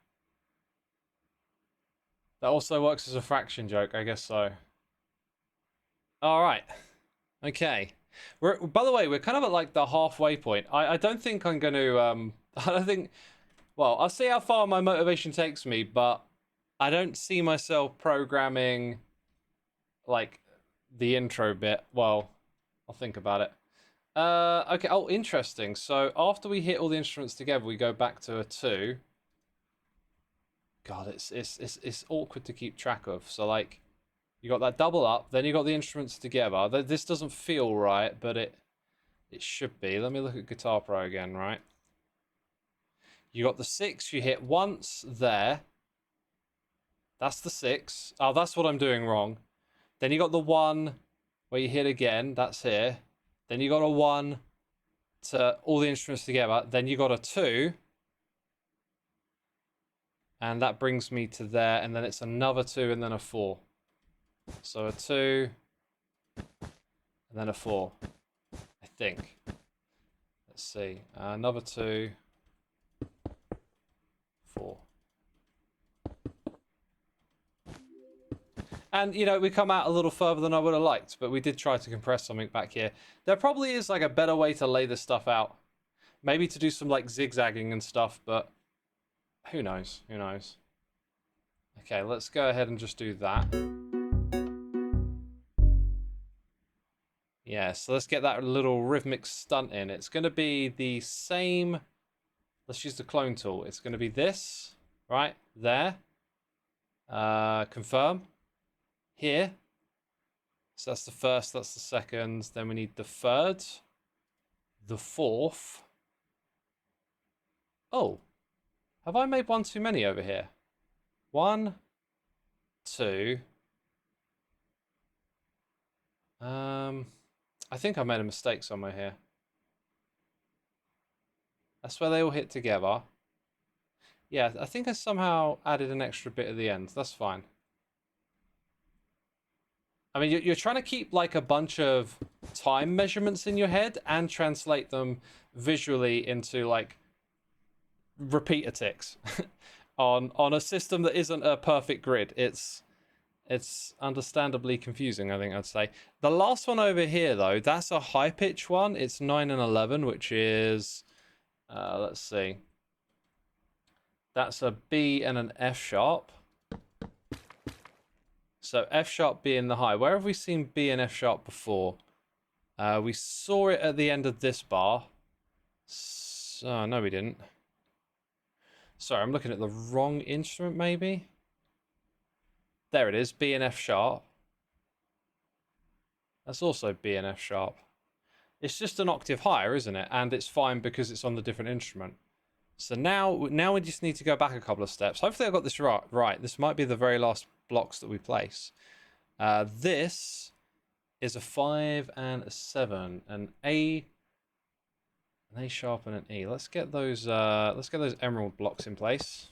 That also works as a fraction joke, I guess so. All right. Okay. By the way, we're kind of at like the halfway point. I don't think I'm going to... I don't think... Well, I'll see how far my motivation takes me, but I don't see myself programming like the intro bit. Well, I'll think about it. Okay. Oh, interesting. So after we hit all the instruments together, we go back to a 2. God, it's awkward to keep track of. So like, you got that double up, then you got the instruments together. This doesn't feel right, but it should be. Let me look at Guitar Pro again, right? You got the 6, you hit once there. That's the 6. Oh, that's what I'm doing wrong. Then you got the 1 where you hit again, that's here. Then you got a 1 to all the instruments together. Then you got a 2. And that brings me to there, and then it's another 2 and then a 4. So a 2 and then a 4, I think. Let's see. Another 2, 4. And, you know, we come out a little further than I would have liked, but we did try to compress something back here. There probably is like a better way to lay this stuff out. Maybe to do some like zigzagging and stuff, but who knows? Who knows? Okay, let's go ahead and just do that. Yeah, so let's get that little rhythmic stunt in. It's going to be the same. Let's use the clone tool. It's going to be this, right? There. Confirm. Here. So that's the first, that's the second. Then we need the third. The fourth. Oh. Have I made one too many over here? 1, 2. I think I made a mistake somewhere here. That's where they all hit together. Yeah, I think I somehow added an extra bit at the end. That's fine. I mean, you're trying to keep like a bunch of time measurements in your head and translate them visually into like repeater ticks on a system that isn't a perfect grid. It's understandably confusing, I think I'd say. The last one over here, though, that's a high pitch one. It's 9 and 11, which is, let's see. That's a B and an F sharp. So F sharp being the high. Where have we seen B and F sharp before? We saw it at the end of this bar. So, no, we didn't. Sorry, I'm looking at the wrong instrument, maybe? There it is, B and F sharp. That's also B and F sharp. It's just an octave higher, isn't it? And it's fine because it's on the different instrument. So now we just need to go back a couple of steps. Hopefully I got this right. This might be the very last blocks that we place. This is a 5 and a 7. An A An A sharp and an E. Let's get those emerald blocks in place.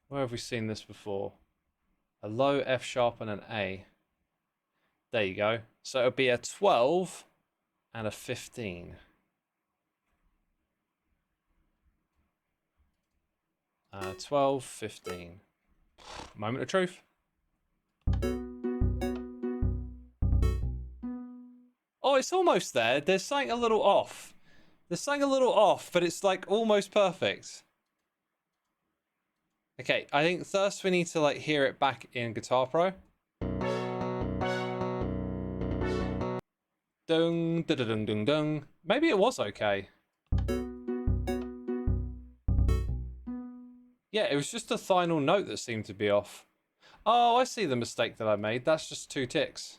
Where have we seen this before? A low F sharp and an A. There you go. So it would be a 12 and a 15. 12, 15. Moment of truth. Oh, it's almost there. There's something a little off. There's something a little off, but it's like almost perfect. Okay, I think first we need to like hear it back in Guitar Pro. Dung, da da dung dung dung. Maybe it was okay. Yeah, it was just the final note that seemed to be off. Oh, I see the mistake that I made. That's just 2 ticks.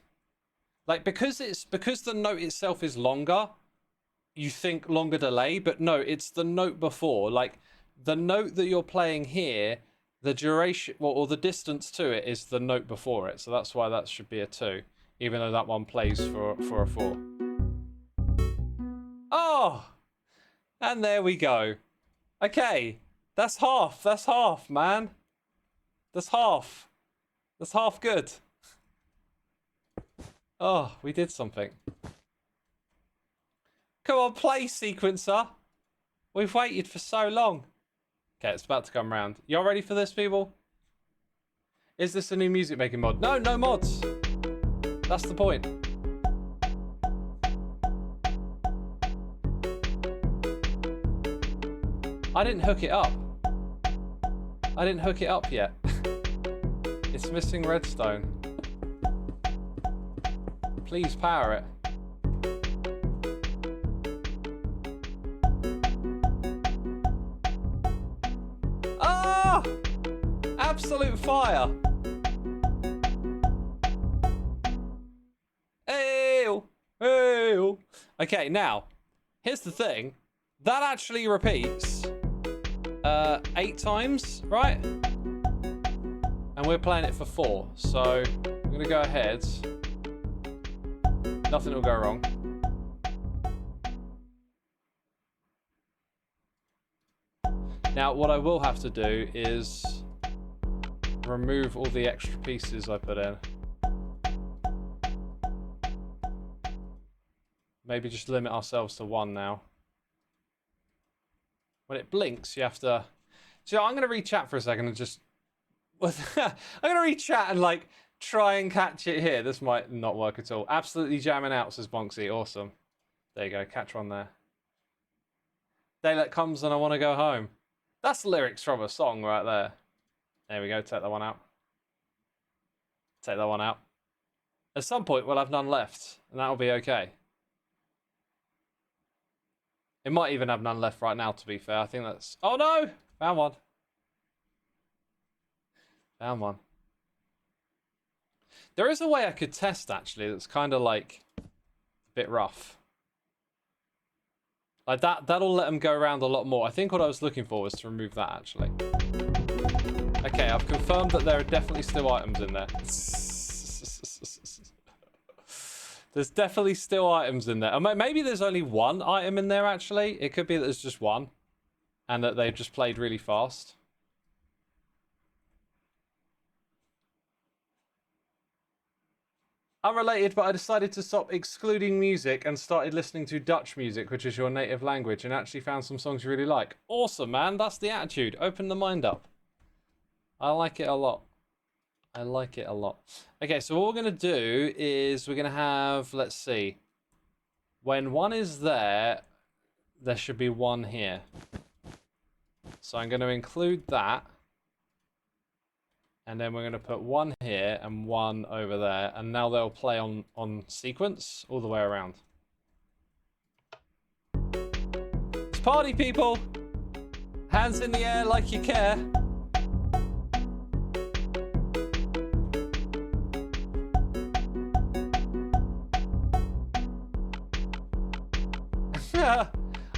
Like, because the note itself is longer, you think longer delay, but no, it's the note before. Like, the note that you're playing here, the duration, well, or the distance to it is the note before it. So that's why that should be a 2, even though that one plays for a 4. Oh! And there we go. Okay. That's half, man. That's half. That's half good. Oh, we did something. Come on, play, sequencer. We've waited for so long. Okay, it's about to come round. Y'all ready for this, people? Is this a new music making mod? No, no mods. That's the point. I didn't hook it up. I didn't hook it up yet. It's missing redstone. Please power it. Ah! Absolute fire. Ew. Ew. Okay, now, here's the thing. That actually repeats 8 times, right? And we're playing it for 4. So I'm gonna go ahead. Nothing will go wrong. Now, what I will have to do is remove all the extra pieces I put in. Maybe just limit ourselves to 1 now. When it blinks, you have to... So I'm going to read chat for a second and just... I'm going to read chat and, like, try and catch it here. This might not work at all. Absolutely jamming out, says Bonksy. Awesome. There you go. Catch one there. Daylight comes and I want to go home. That's lyrics from a song right there. There we go. Take that one out. Take that one out. At some point, we'll have none left, and that'll be okay. It might even have none left right now, to be fair. I think that's... Oh, no! Found one. Found one. There is a way I could test, actually, that's kind of, like, a bit rough. Like, that'll let them go around a lot more. I think what I was looking for was to remove that, actually. Okay, I've confirmed that there are definitely still items in there. There's definitely still items in there. Maybe there's only 1 item in there, actually. It could be that there's just 1. And that they've just played really fast. Unrelated, but I decided to stop excluding music and started listening to Dutch music, which is your native language, and actually found some songs you really like. Awesome, man. That's the attitude. Open the mind up. I like it a lot. I like it a lot. Okay, so what we're going to do is we're going to have, let's see. When 1 is there, there should be 1 here. So I'm going to include that. And then we're going to put 1 here and 1 over there. And now they'll play on sequence all the way around. It's party, people! Hands in the air like you care.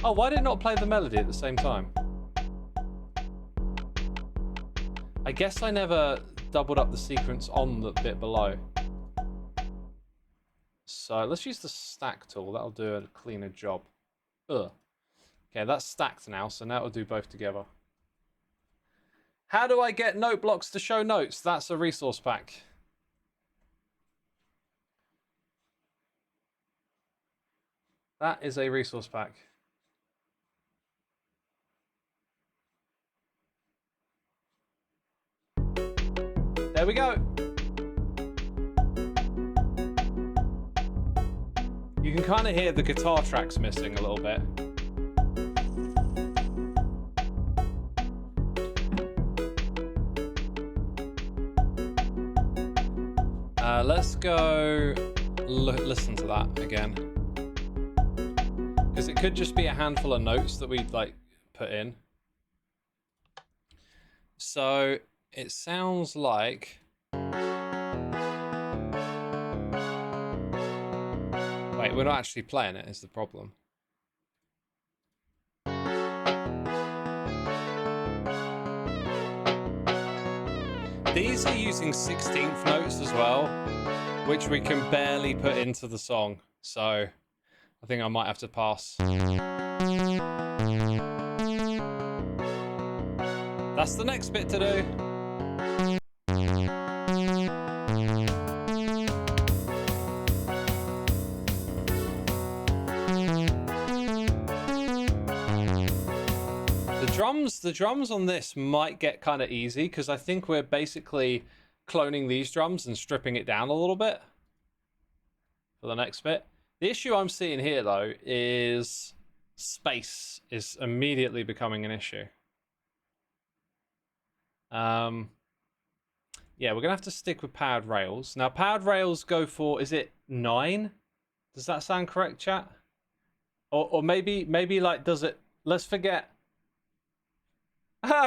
Oh, why did it not play the melody at the same time? I guess I never doubled up the sequence on the bit below. So let's use the stack tool. That'll do a cleaner job. Ugh. Okay, that's stacked now, so now we'll do both together. How do I get note blocks to show notes? That's a resource pack. That is a resource pack. There we go. You can kind of hear the guitar tracks missing a little bit. Let's go listen to that again. Because it could just be a handful of notes that we'd like put in. So it sounds like... Wait, we're not actually playing it, is the problem. These are using 16th notes as well, which we can barely put into the song. So I think I might have to pass. That's the next bit to do. The drums on this might get kind of easy because I think we're basically cloning these drums and stripping it down a little bit for the next bit. The issue I'm seeing here though is space is immediately becoming an issue. Yeah, we're gonna have to stick with powered rails. Now powered rails go for, is it 9? Does that sound correct, chat? Or maybe like, does it, let's forget.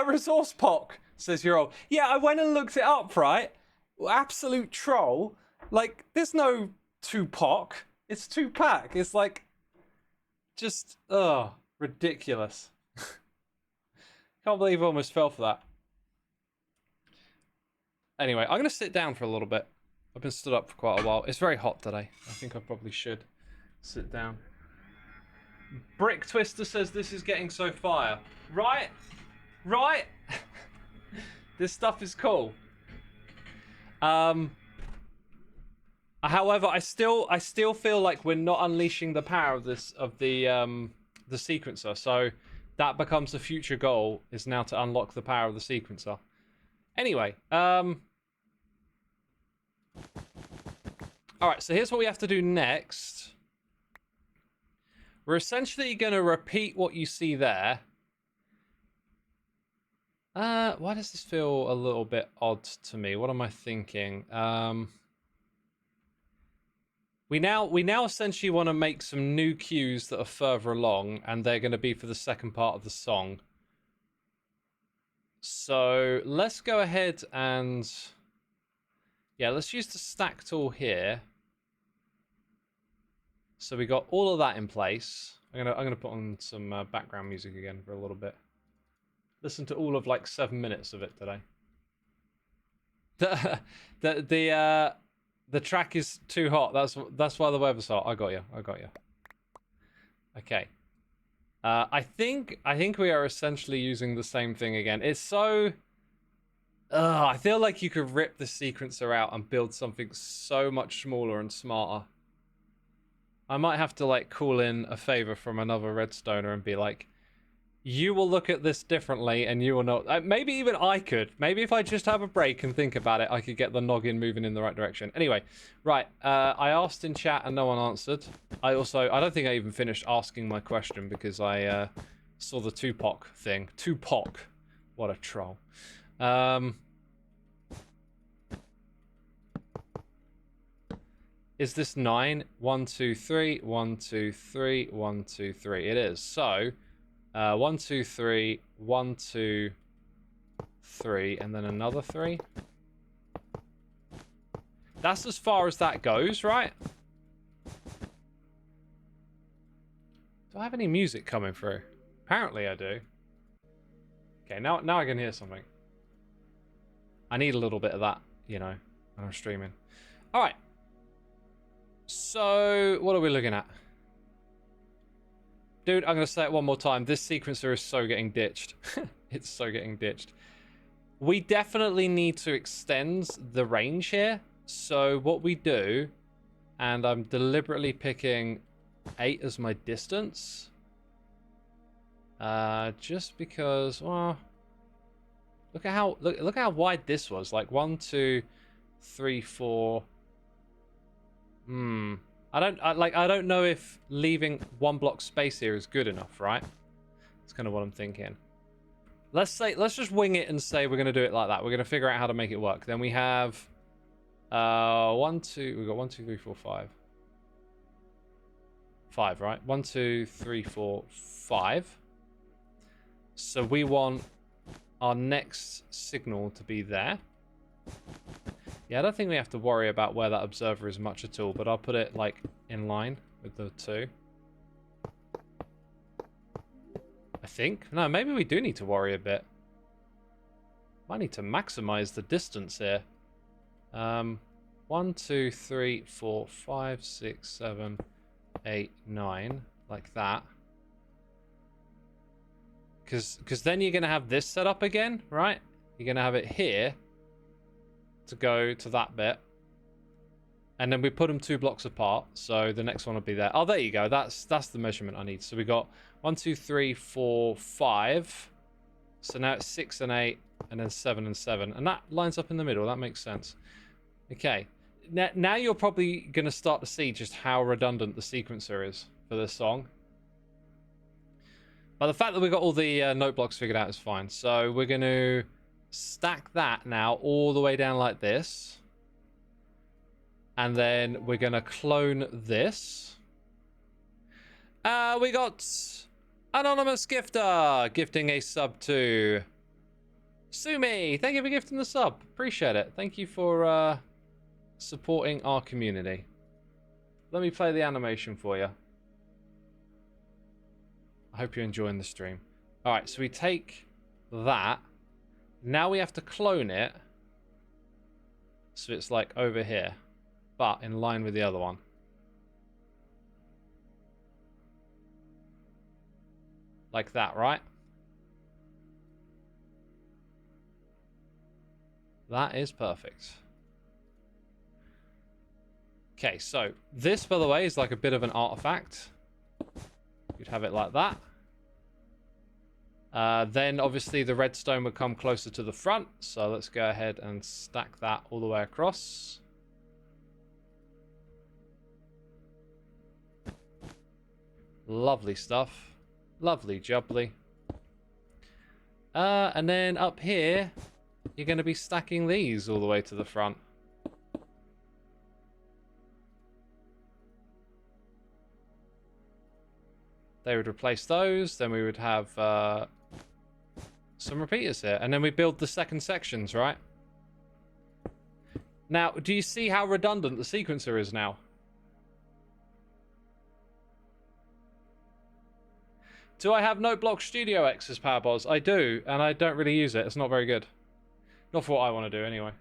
Resource Pock, says you're old. Yeah, I went and looked it up, right? Absolute troll. Like, there's no 2-Pock. It's 2-Pack. It's like, just, ridiculous. Can't believe I almost fell for that. Anyway, I'm going to sit down for a little bit. I've been stood up for quite a while. It's very hot today. I think I probably should sit down. Brick Twister says this is getting so fire. Right? Right? This stuff is cool. However, I still feel like we're not unleashing the power of the sequencer. So that becomes a future goal, is now to unlock the power of the sequencer. Anyway, all right, so here's what we have to do next. We're essentially going to repeat what you see there. Why does this feel a little bit odd to me? What am I thinking? We now essentially want to make some new cues that are further along, and they're going to be for the second part of the song. So let's go ahead and, yeah, let's use the stack tool here. So we got all of that in place. I'm gonna put on some background music again for a little bit. Listen to all of like 7 minutes of it today. The track is too hot. That's why the weather's hot. I got you. Okay. I think we are essentially using the same thing again. It's so... I feel like you could rip the sequencer out and build something so much smaller and smarter. I might have to like call in a favor from another redstoner and be like, you will look at this differently and you will not... maybe even I could. Maybe if I just have a break and think about it, I could get the noggin moving in the right direction. Anyway, right. I asked in chat and no one answered. I don't think I even finished asking my question because I saw the 2-Pock thing. 2-Pock. What a troll. Is this 9? 1, 2, 3. 1, 2, 3. 1, 2, 3. It is. So... 1, 2, 3, 1, 2, 3, and then another 3. That's as far as that goes, right? Do I have any music coming through? Apparently I do. Okay, now I can hear something. I need a little bit of that, you know, when I'm streaming. All right. So, what are we looking at? Dude, I'm going to say it one more time. This sequencer is so getting ditched. It's so getting ditched. We definitely need to extend the range here. So what we do, and I'm deliberately picking 8 as my distance. Just because, well, look at how wide this was. Like 1, 2, 3, 4. I don't know if leaving 1 block space here is good enough, right? That's kind of what I'm thinking. Let's just wing it and say we're going to do it like that. We're going to figure out how to make it work. Then we have 1, 2, we've got 1, 2, 3, 4, 5. 5, right? 1, 2, 3, 4, 5. So we want our next signal to be there. Yeah, I don't think we have to worry about where that observer is much at all, but I'll put it like in line with the 2. I think. No, maybe we do need to worry a bit. Might need to maximize the distance here. 1, 2, 3, 4, 5, 6, 7, 8, 9, like that. Because then you're going to have this set up again, right? You're going to have it here to go to that bit. And then we put them 2 blocks apart, so the next one will be there. Oh, there you go. That's the measurement I need. So we got 1, 2, 3, 4, 5. So now it's 6 and 8, and then 7 and 7. And that lines up in the middle. That makes sense. Okay. Now you're probably going to start to see just how redundant the sequencer is for this song. But the fact that we've got all the note blocks figured out is fine. So we're going to stack that now all the way down like this. And then we're going to clone this. We got Anonymous Gifter gifting a sub to Sumi. Thank you for gifting the sub. Appreciate it. Thank you for supporting our community. Let me play the animation for you. I hope you're enjoying the stream. All right, so we take that. Now we have to clone it. So it's like over here, but in line with the other one. Like that, right? That is perfect. Okay, so this, by the way, is like a bit of an artifact. You'd have it like that. Then, obviously, the redstone would come closer to the front. So let's go ahead and stack that all the way across. Lovely stuff. Lovely jubbly. And then up here, you're going to be stacking these all the way to the front. They would replace those. Then we would have some repeaters here. And then we build the second sections, right? Now, do you see how redundant the sequencer is now? Do I have Noteblock Studio X as PowerBoss? I do, and I don't really use it. It's not very good. Not for what I want to do, anyway.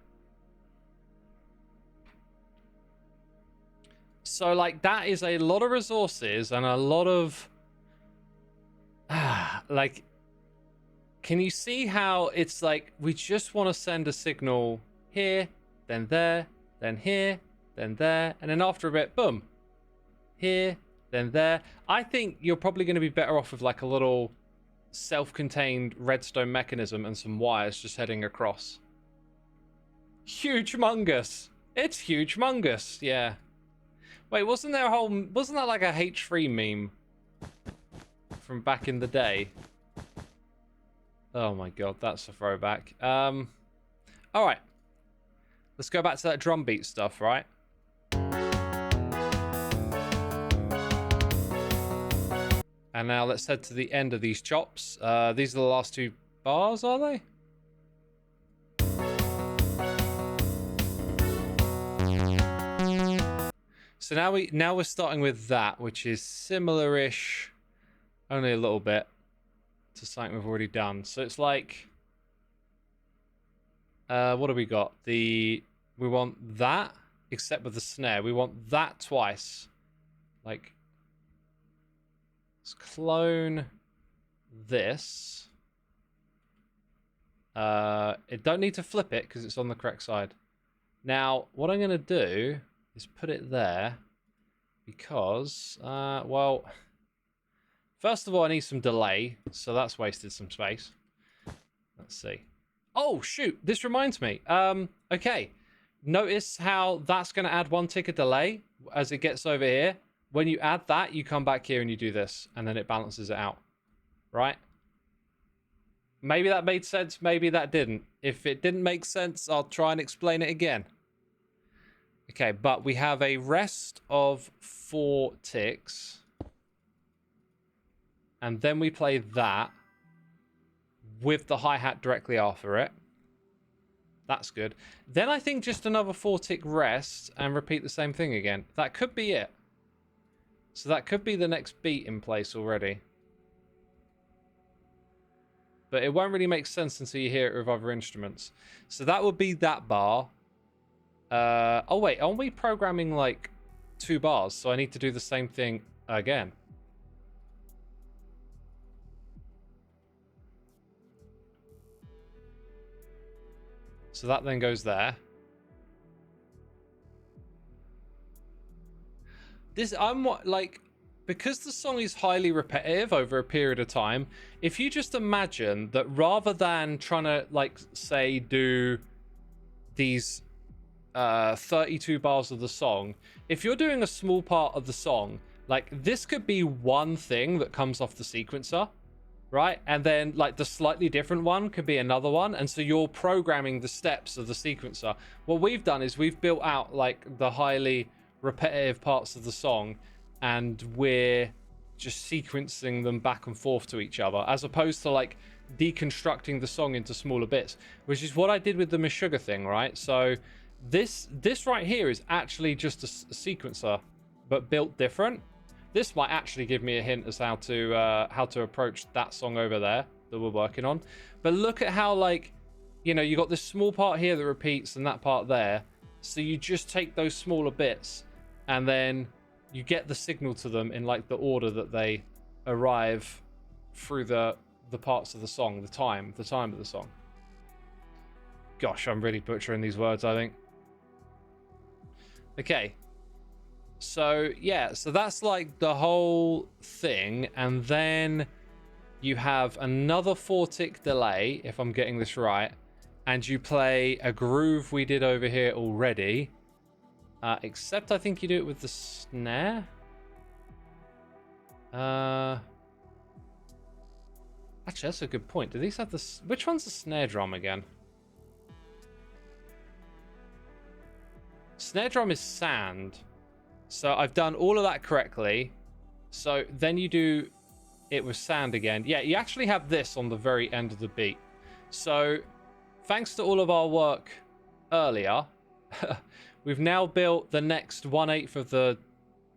So, like, that is a lot of resources and a lot of... like, can you see how it's like, we just want to send a signal here, then there, then here, then there, and then after a bit, boom. Here, then there. I think you're probably going to be better off with like a little self-contained redstone mechanism and some wires just heading across. Huge-mungus. It's huge-mungus, yeah. Wait, wasn't that like a H3 meme from back in the day? Oh my god, that's a throwback. All right. Let's go back to that drum beat stuff, right? And now let's head to the end of these chops. These are the last 2 bars, are they? So now we're starting with that, which is similar-ish, only a little bit, to something we've already done. So it's like, what do we got? We want that, except with the snare. We want that twice. Like, let's clone this. It don't need to flip it because it's on the correct side. Now, what I'm going to do is put it there because, well, first of all, I need some delay, so that's wasted some space. Let's see. Oh, shoot, this reminds me. Okay, notice how that's going to add 1 tick of delay as it gets over here. When you add that, you come back here and you do this, and then it balances it out, right? Maybe that made sense, maybe that didn't. If it didn't make sense, I'll try and explain it again. Okay, but we have a rest of 4 ticks. And then we play that with the hi-hat directly after it. That's good. Then I think just another 4 tick rest and repeat the same thing again. That could be it. So that could be the next beat in place already. But it won't really make sense until you hear it with other instruments. So that would be that bar. Oh wait, aren't we programming like 2 bars? So I need to do the same thing again. So that then goes there. I'm like, because the song is highly repetitive over a period of time, if you just imagine that rather than trying to, like, say, do these 32 bars of the song, if you're doing a small part of the song, like, this could be one thing that comes off the sequencer, right? And then, like, the slightly different one could be another one, and so you're programming the steps of the sequencer. What we've done is we've built out, like, the highly repetitive parts of the song, and we're just sequencing them back and forth to each other, as opposed to, like, deconstructing the song into smaller bits, which is what I did with the Meshuggah thing, right? So this right here is actually just a sequencer, but built different. This might actually give me a hint as how to approach that song over there that we're working on. But look at how, like, you know, you got this small part here that repeats and that part there. So you just take those smaller bits and then you get the signal to them in, like, the order that they arrive through the parts of the song, the time of the song. Gosh, I'm really butchering these words, I think. Okay. So, yeah, so that's, like, the whole thing. And then you have another 4 tick delay, if I'm getting this right. And you play a groove we did over here already. Except I think you do it with the snare. Actually, that's a good point. Do these have the... Which one's the snare drum again? Snare drum is sand. So I've done all of that correctly. So then you do it with sand again. Yeah, you actually have this on the very end of the beat. So thanks to all of our work earlier, we've now built the next 1/8 of the...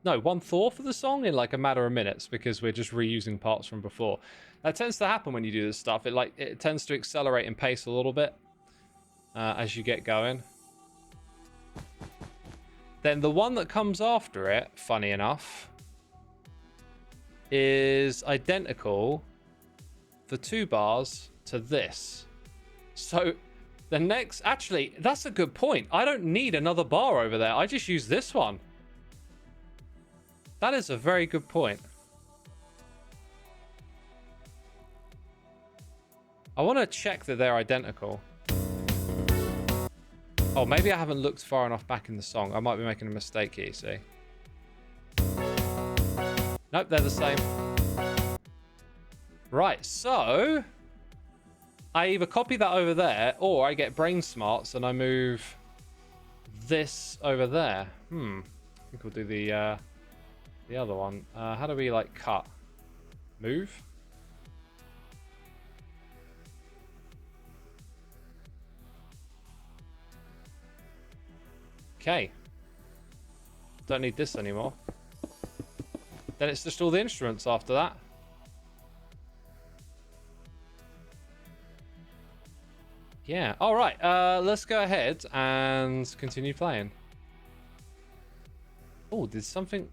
No, 1/4 of the song in, like, a matter of minutes, because we're just reusing parts from before. That tends to happen when you do this stuff. It tends to accelerate in pace a little bit as you get going. Then the one that comes after it, funny enough, is identical for 2 bars to this. So the next... Actually, that's a good point. I don't need another bar over there. I just use this one. That is a very good point. I want to check that they're identical. Oh, maybe I haven't looked far enough back in the song. I might be making a mistake here, you see. Nope, they're the same. Right, so I either copy that over there, or I get brain smarts and I move this over there. I think we'll do the other one. How do we, like, cut? Move? Okay. Don't need this anymore. Then it's just all the instruments after that. Yeah. All right. Let's go ahead and continue playing. Oh, did something...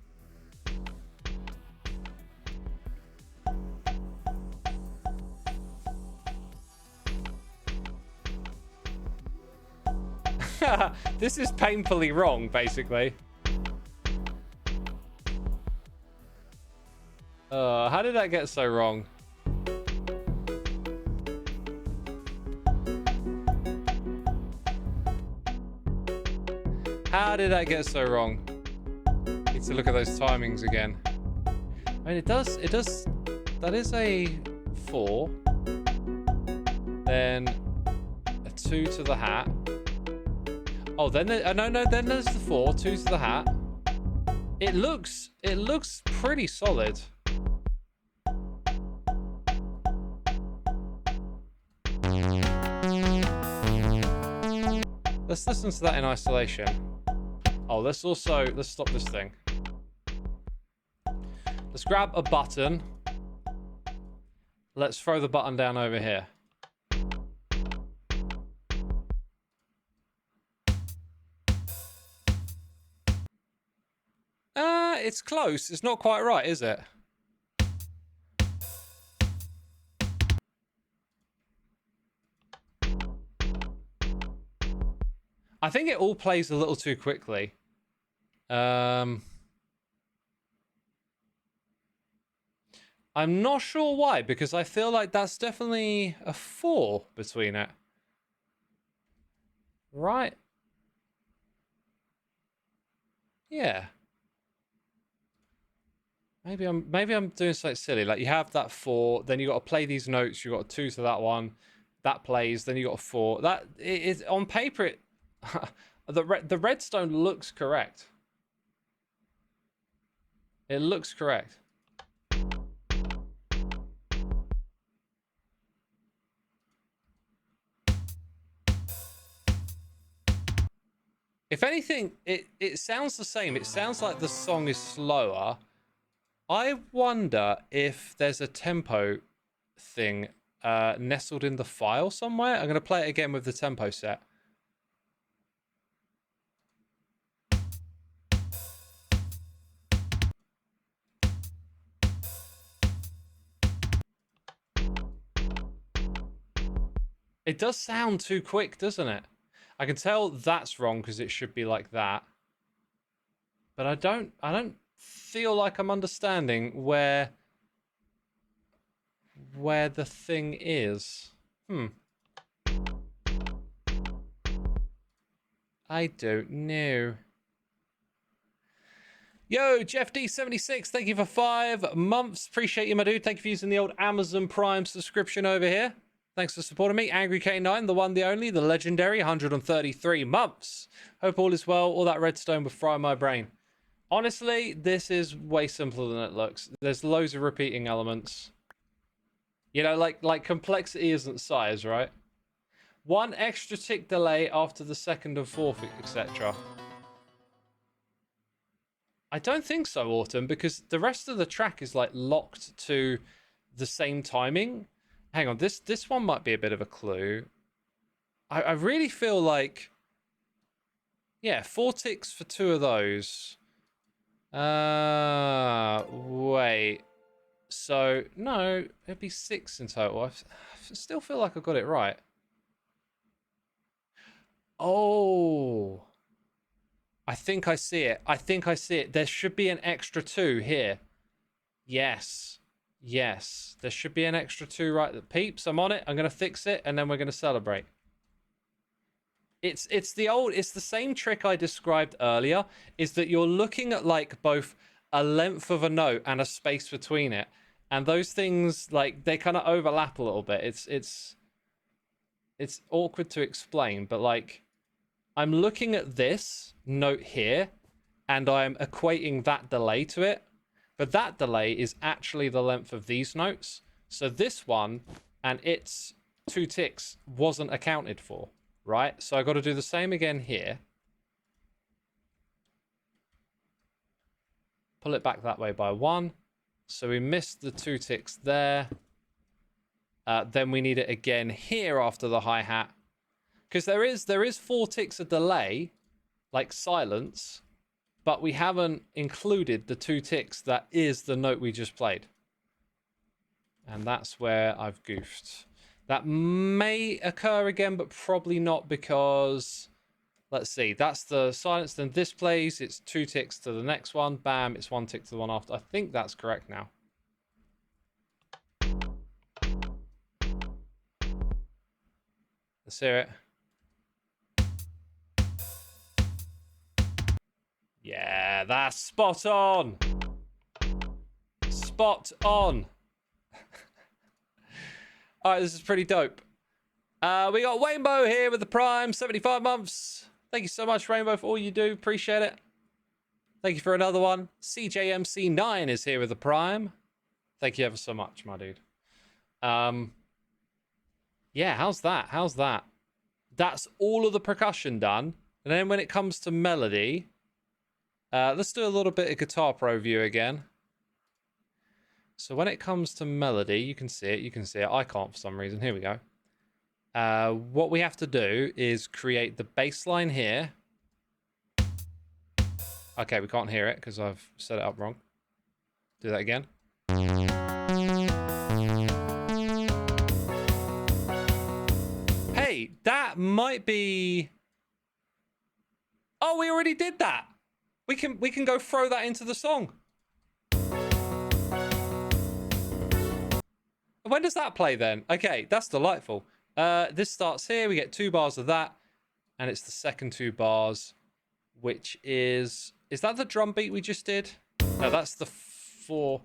This is painfully wrong, basically. How did that get so wrong? How did that get so wrong? Need to look at those timings again. I mean, it does, that is a 4. Then a 2 to the hat. Oh, then no, then there's the 4, 2 to the hat. It looks pretty solid. Let's listen to that in isolation. Oh, let's stop this thing. Let's grab a button. Let's throw the button down over here. It's close. It's not quite right, is it? I think it all plays a little too quickly. I'm not sure why, because I feel like that's definitely a 4 between it. Right? Yeah. Maybe I'm doing something silly. Like, you have that 4, then you got to play these notes. You got a 2 to that one, that plays. Then you got a 4. That is on paper. It the redstone looks correct. It looks correct. If anything, it sounds the same. It sounds like the song is slower. I wonder if there's a tempo thing nestled in the file somewhere. I'm going to play it again with the tempo set. It does sound too quick, doesn't it? I can tell that's wrong because it should be like that. But I don't feel like I'm understanding where the thing is. I don't know. Yo, Jeff D76, thank you for 5 months. Appreciate you, my dude. Thank you for using the old Amazon Prime subscription over here. Thanks for supporting me. Angry K9, the one, the only, the legendary, 133 months. Hope all is well. All that redstone will fry my brain. Honestly, this is way simpler than it looks. There's loads of repeating elements. You know, like complexity isn't size, right? 1 extra tick delay after the 2nd and 4th, etc. I don't think so, Autumn, because the rest of the track is like locked to the same timing. Hang on, this one might be a bit of a clue. I really feel like, yeah, 4 ticks for 2 of those. Wait. So, no, it'd be 6 in total. I still feel like I got it right. Oh. I think I see it. There should be an extra 2 here. Yes. Yes. There should be an extra 2 right. Peeps, I'm on it. I'm going to fix it, and then we're going to celebrate. It's the same trick I described earlier, is that you're looking at like both a length of a note and a space between it. And those things, like, they kind of overlap a little bit. It's awkward to explain, but like, I'm looking at this note here, and I'm equating that delay to it. But that delay is actually the length of these notes. So this one and its 2 ticks wasn't accounted for, right? So I got to do the same again here. Pull it back that way by 1. So we missed the 2 ticks there. Then we need it again here after the hi-hat. Because there is 4 ticks of delay, like silence, but we haven't included the 2 ticks that is the note we just played. And that's where I've goofed. That may occur again, but probably not, because let's see, that's the silence, then this plays, it's 2 ticks to the next one, bam, it's 1 tick to the one after. I think that's correct now. Let's hear it. Yeah, that's spot on. Spot on. All right, this is pretty dope. We got Rainbow here with the Prime, 75 months. Thank you so much, Rainbow, for all you do. Appreciate it. Thank you for another one. CJMC9 is here with the Prime. Thank you ever so much, my dude. Yeah, how's that? How's that? That's all of the percussion done. And then when it comes to melody, let's do a little bit of Guitar Pro view again. So when it comes to melody, you can see it, you can see it. I can't for some reason. Here we go. What we have to do is create the bass line here. Okay, we can't hear it because I've set it up wrong. Do that again. Hey, that might be... Oh, we already did that. We can go throw that into the song. When does that play then? Okay, that's delightful. This starts here. We get 2 bars of that, and it's the second 2 bars, which is that the drum beat we just did? No, that's the 4.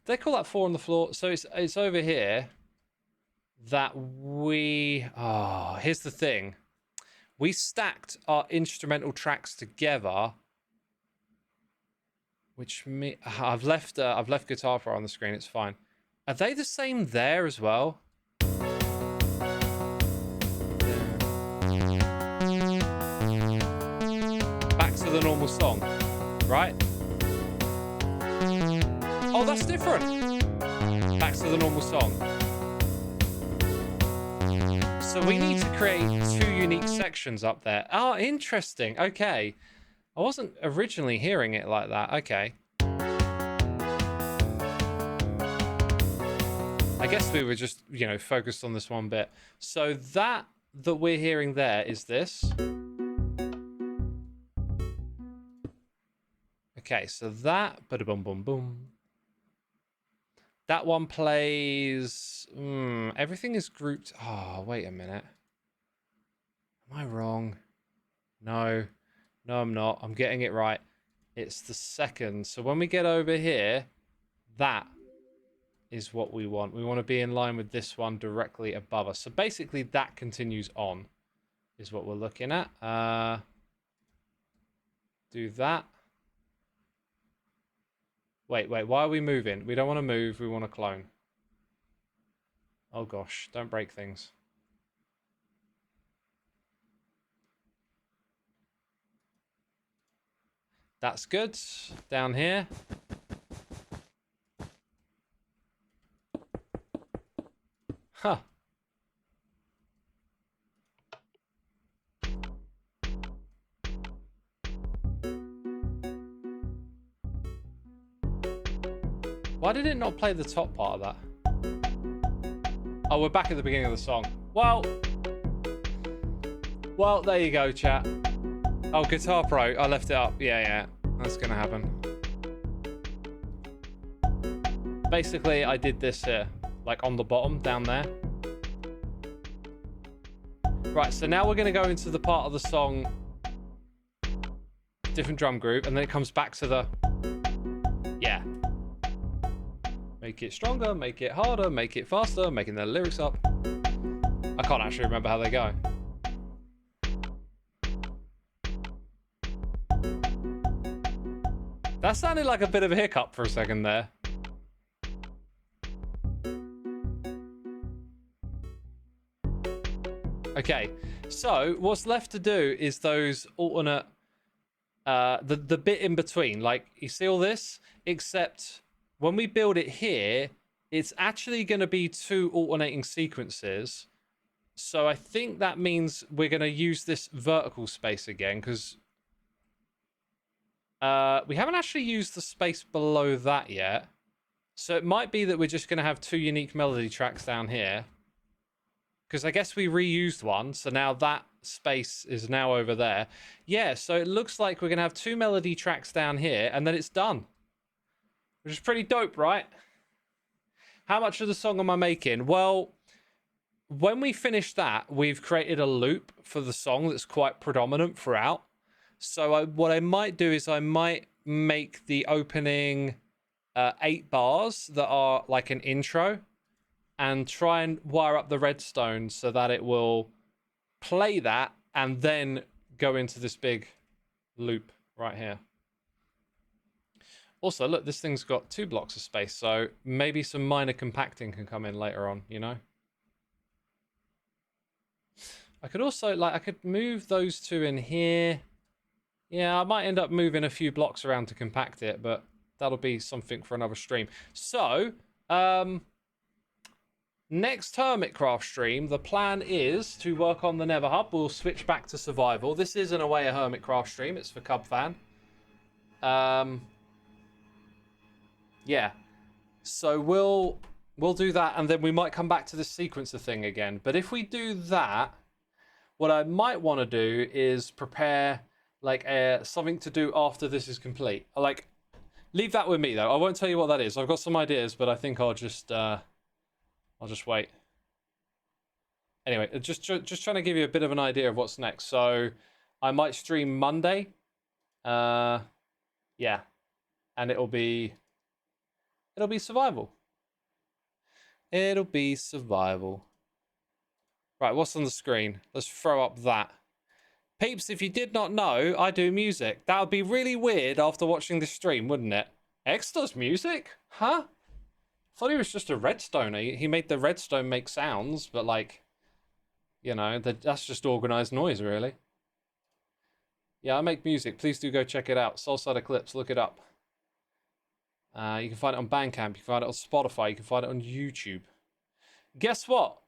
They call that 4 on the floor. So it's over here that we... Oh, here's the thing. We stacked our instrumental tracks together, which I've left Guitar Pro on the screen. It's fine. Are they the same there as well? Back to the normal song, right? Oh, that's different. Back to the normal song. So we need to create 2 unique sections up there. Oh, interesting. Okay. I wasn't originally hearing it like that. Okay. I guess we were just, focused on this one bit. So that we're hearing there is this. Okay, so that, ba-da-boom, boom, boom. That one plays, everything is grouped. Oh, wait a minute. Am I wrong? No, I'm not. I'm getting it right. It's the second. So when we get over here, that is what we want. We want to be in line with this one directly above us. So basically that continues on is what we're looking at. Do that. Wait, why are we moving? We don't want to move, we want to clone. Oh gosh, don't break things. That's good. Down here. Huh. Why did it not play the top part of that? Oh, we're back at the beginning of the song. Well, there you go, chat. Oh, Guitar Pro. I left it up. Yeah. That's going to happen. Basically, I did this here. Like on the bottom, down there. Right, so now we're going to go into the part of the song, different drum group, and then it comes back to the... Yeah. Make it stronger, make it harder, make it faster, making the lyrics up. I can't actually remember how they go. That sounded like a bit of a hiccup for a second there. Okay, so what's left to do is those alternate, the bit in between. Like, you see all this? Except when we build it here, it's actually going to be 2 alternating sequences. So I think that means we're going to use this vertical space again, because We haven't actually used the space below that yet. So it might be that we're just going to have 2 unique melody tracks down here. Because I guess we reused one, so now that space is now over there. Yeah, so it looks like we're going to have 2 melody tracks down here, and then it's done. Which is pretty dope, right? How much of the song am I making? Well, when we finish that, we've created a loop for the song that's quite predominant throughout. So what I might do is I might make the opening 8 bars that are like an intro, and try and wire up the redstone so that it will play that and then go into this big loop right here. Also, look, this thing's got 2 blocks of space, so maybe some minor compacting can come in later on, you know? I could also, like, I could move those 2 in here. Yeah, I might end up moving a few blocks around to compact it, but that'll be something for another stream. So, next Hermitcraft stream, the plan is to work on the Nether Hub. We'll switch back to survival. This is, in a way, a Hermitcraft stream. It's for Cubfan. Yeah. So we'll do that, and then we might come back to this sequencer thing again. But if we do that, what I might want to do is prepare like something to do after this is complete. Like, leave that with me though. I won't tell you what that is. I've got some ideas, but I think I'll just wait. Anyway, just trying to give you a bit of an idea of what's next. So I might stream Monday. Yeah. And it'll be survival. It'll be survival. Right, what's on the screen? Let's throw up that. Peeps, if you did not know, I do music. That would be really weird after watching this stream, wouldn't it? X does music? Huh? I thought he was just a redstoner. He made the redstone make sounds, but like, you know, that's just organized noise, really. Yeah, I make music. Please do go check it out. Soulside Eclipse, look it up. You can find it on Bandcamp. You can find it on Spotify. You can find it on YouTube. Guess what?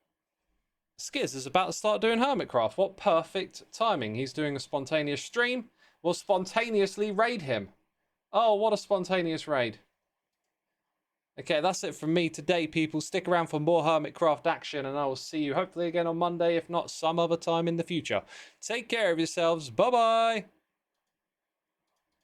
Skiz is about to start doing Hermitcraft. What perfect timing. He's doing a spontaneous stream. We'll spontaneously raid him. Oh, what a spontaneous raid. Okay, that's it from me today, people. Stick around for more Hermitcraft action, and I will see you hopefully again on Monday, if not some other time in the future. Take care of yourselves. Bye-bye.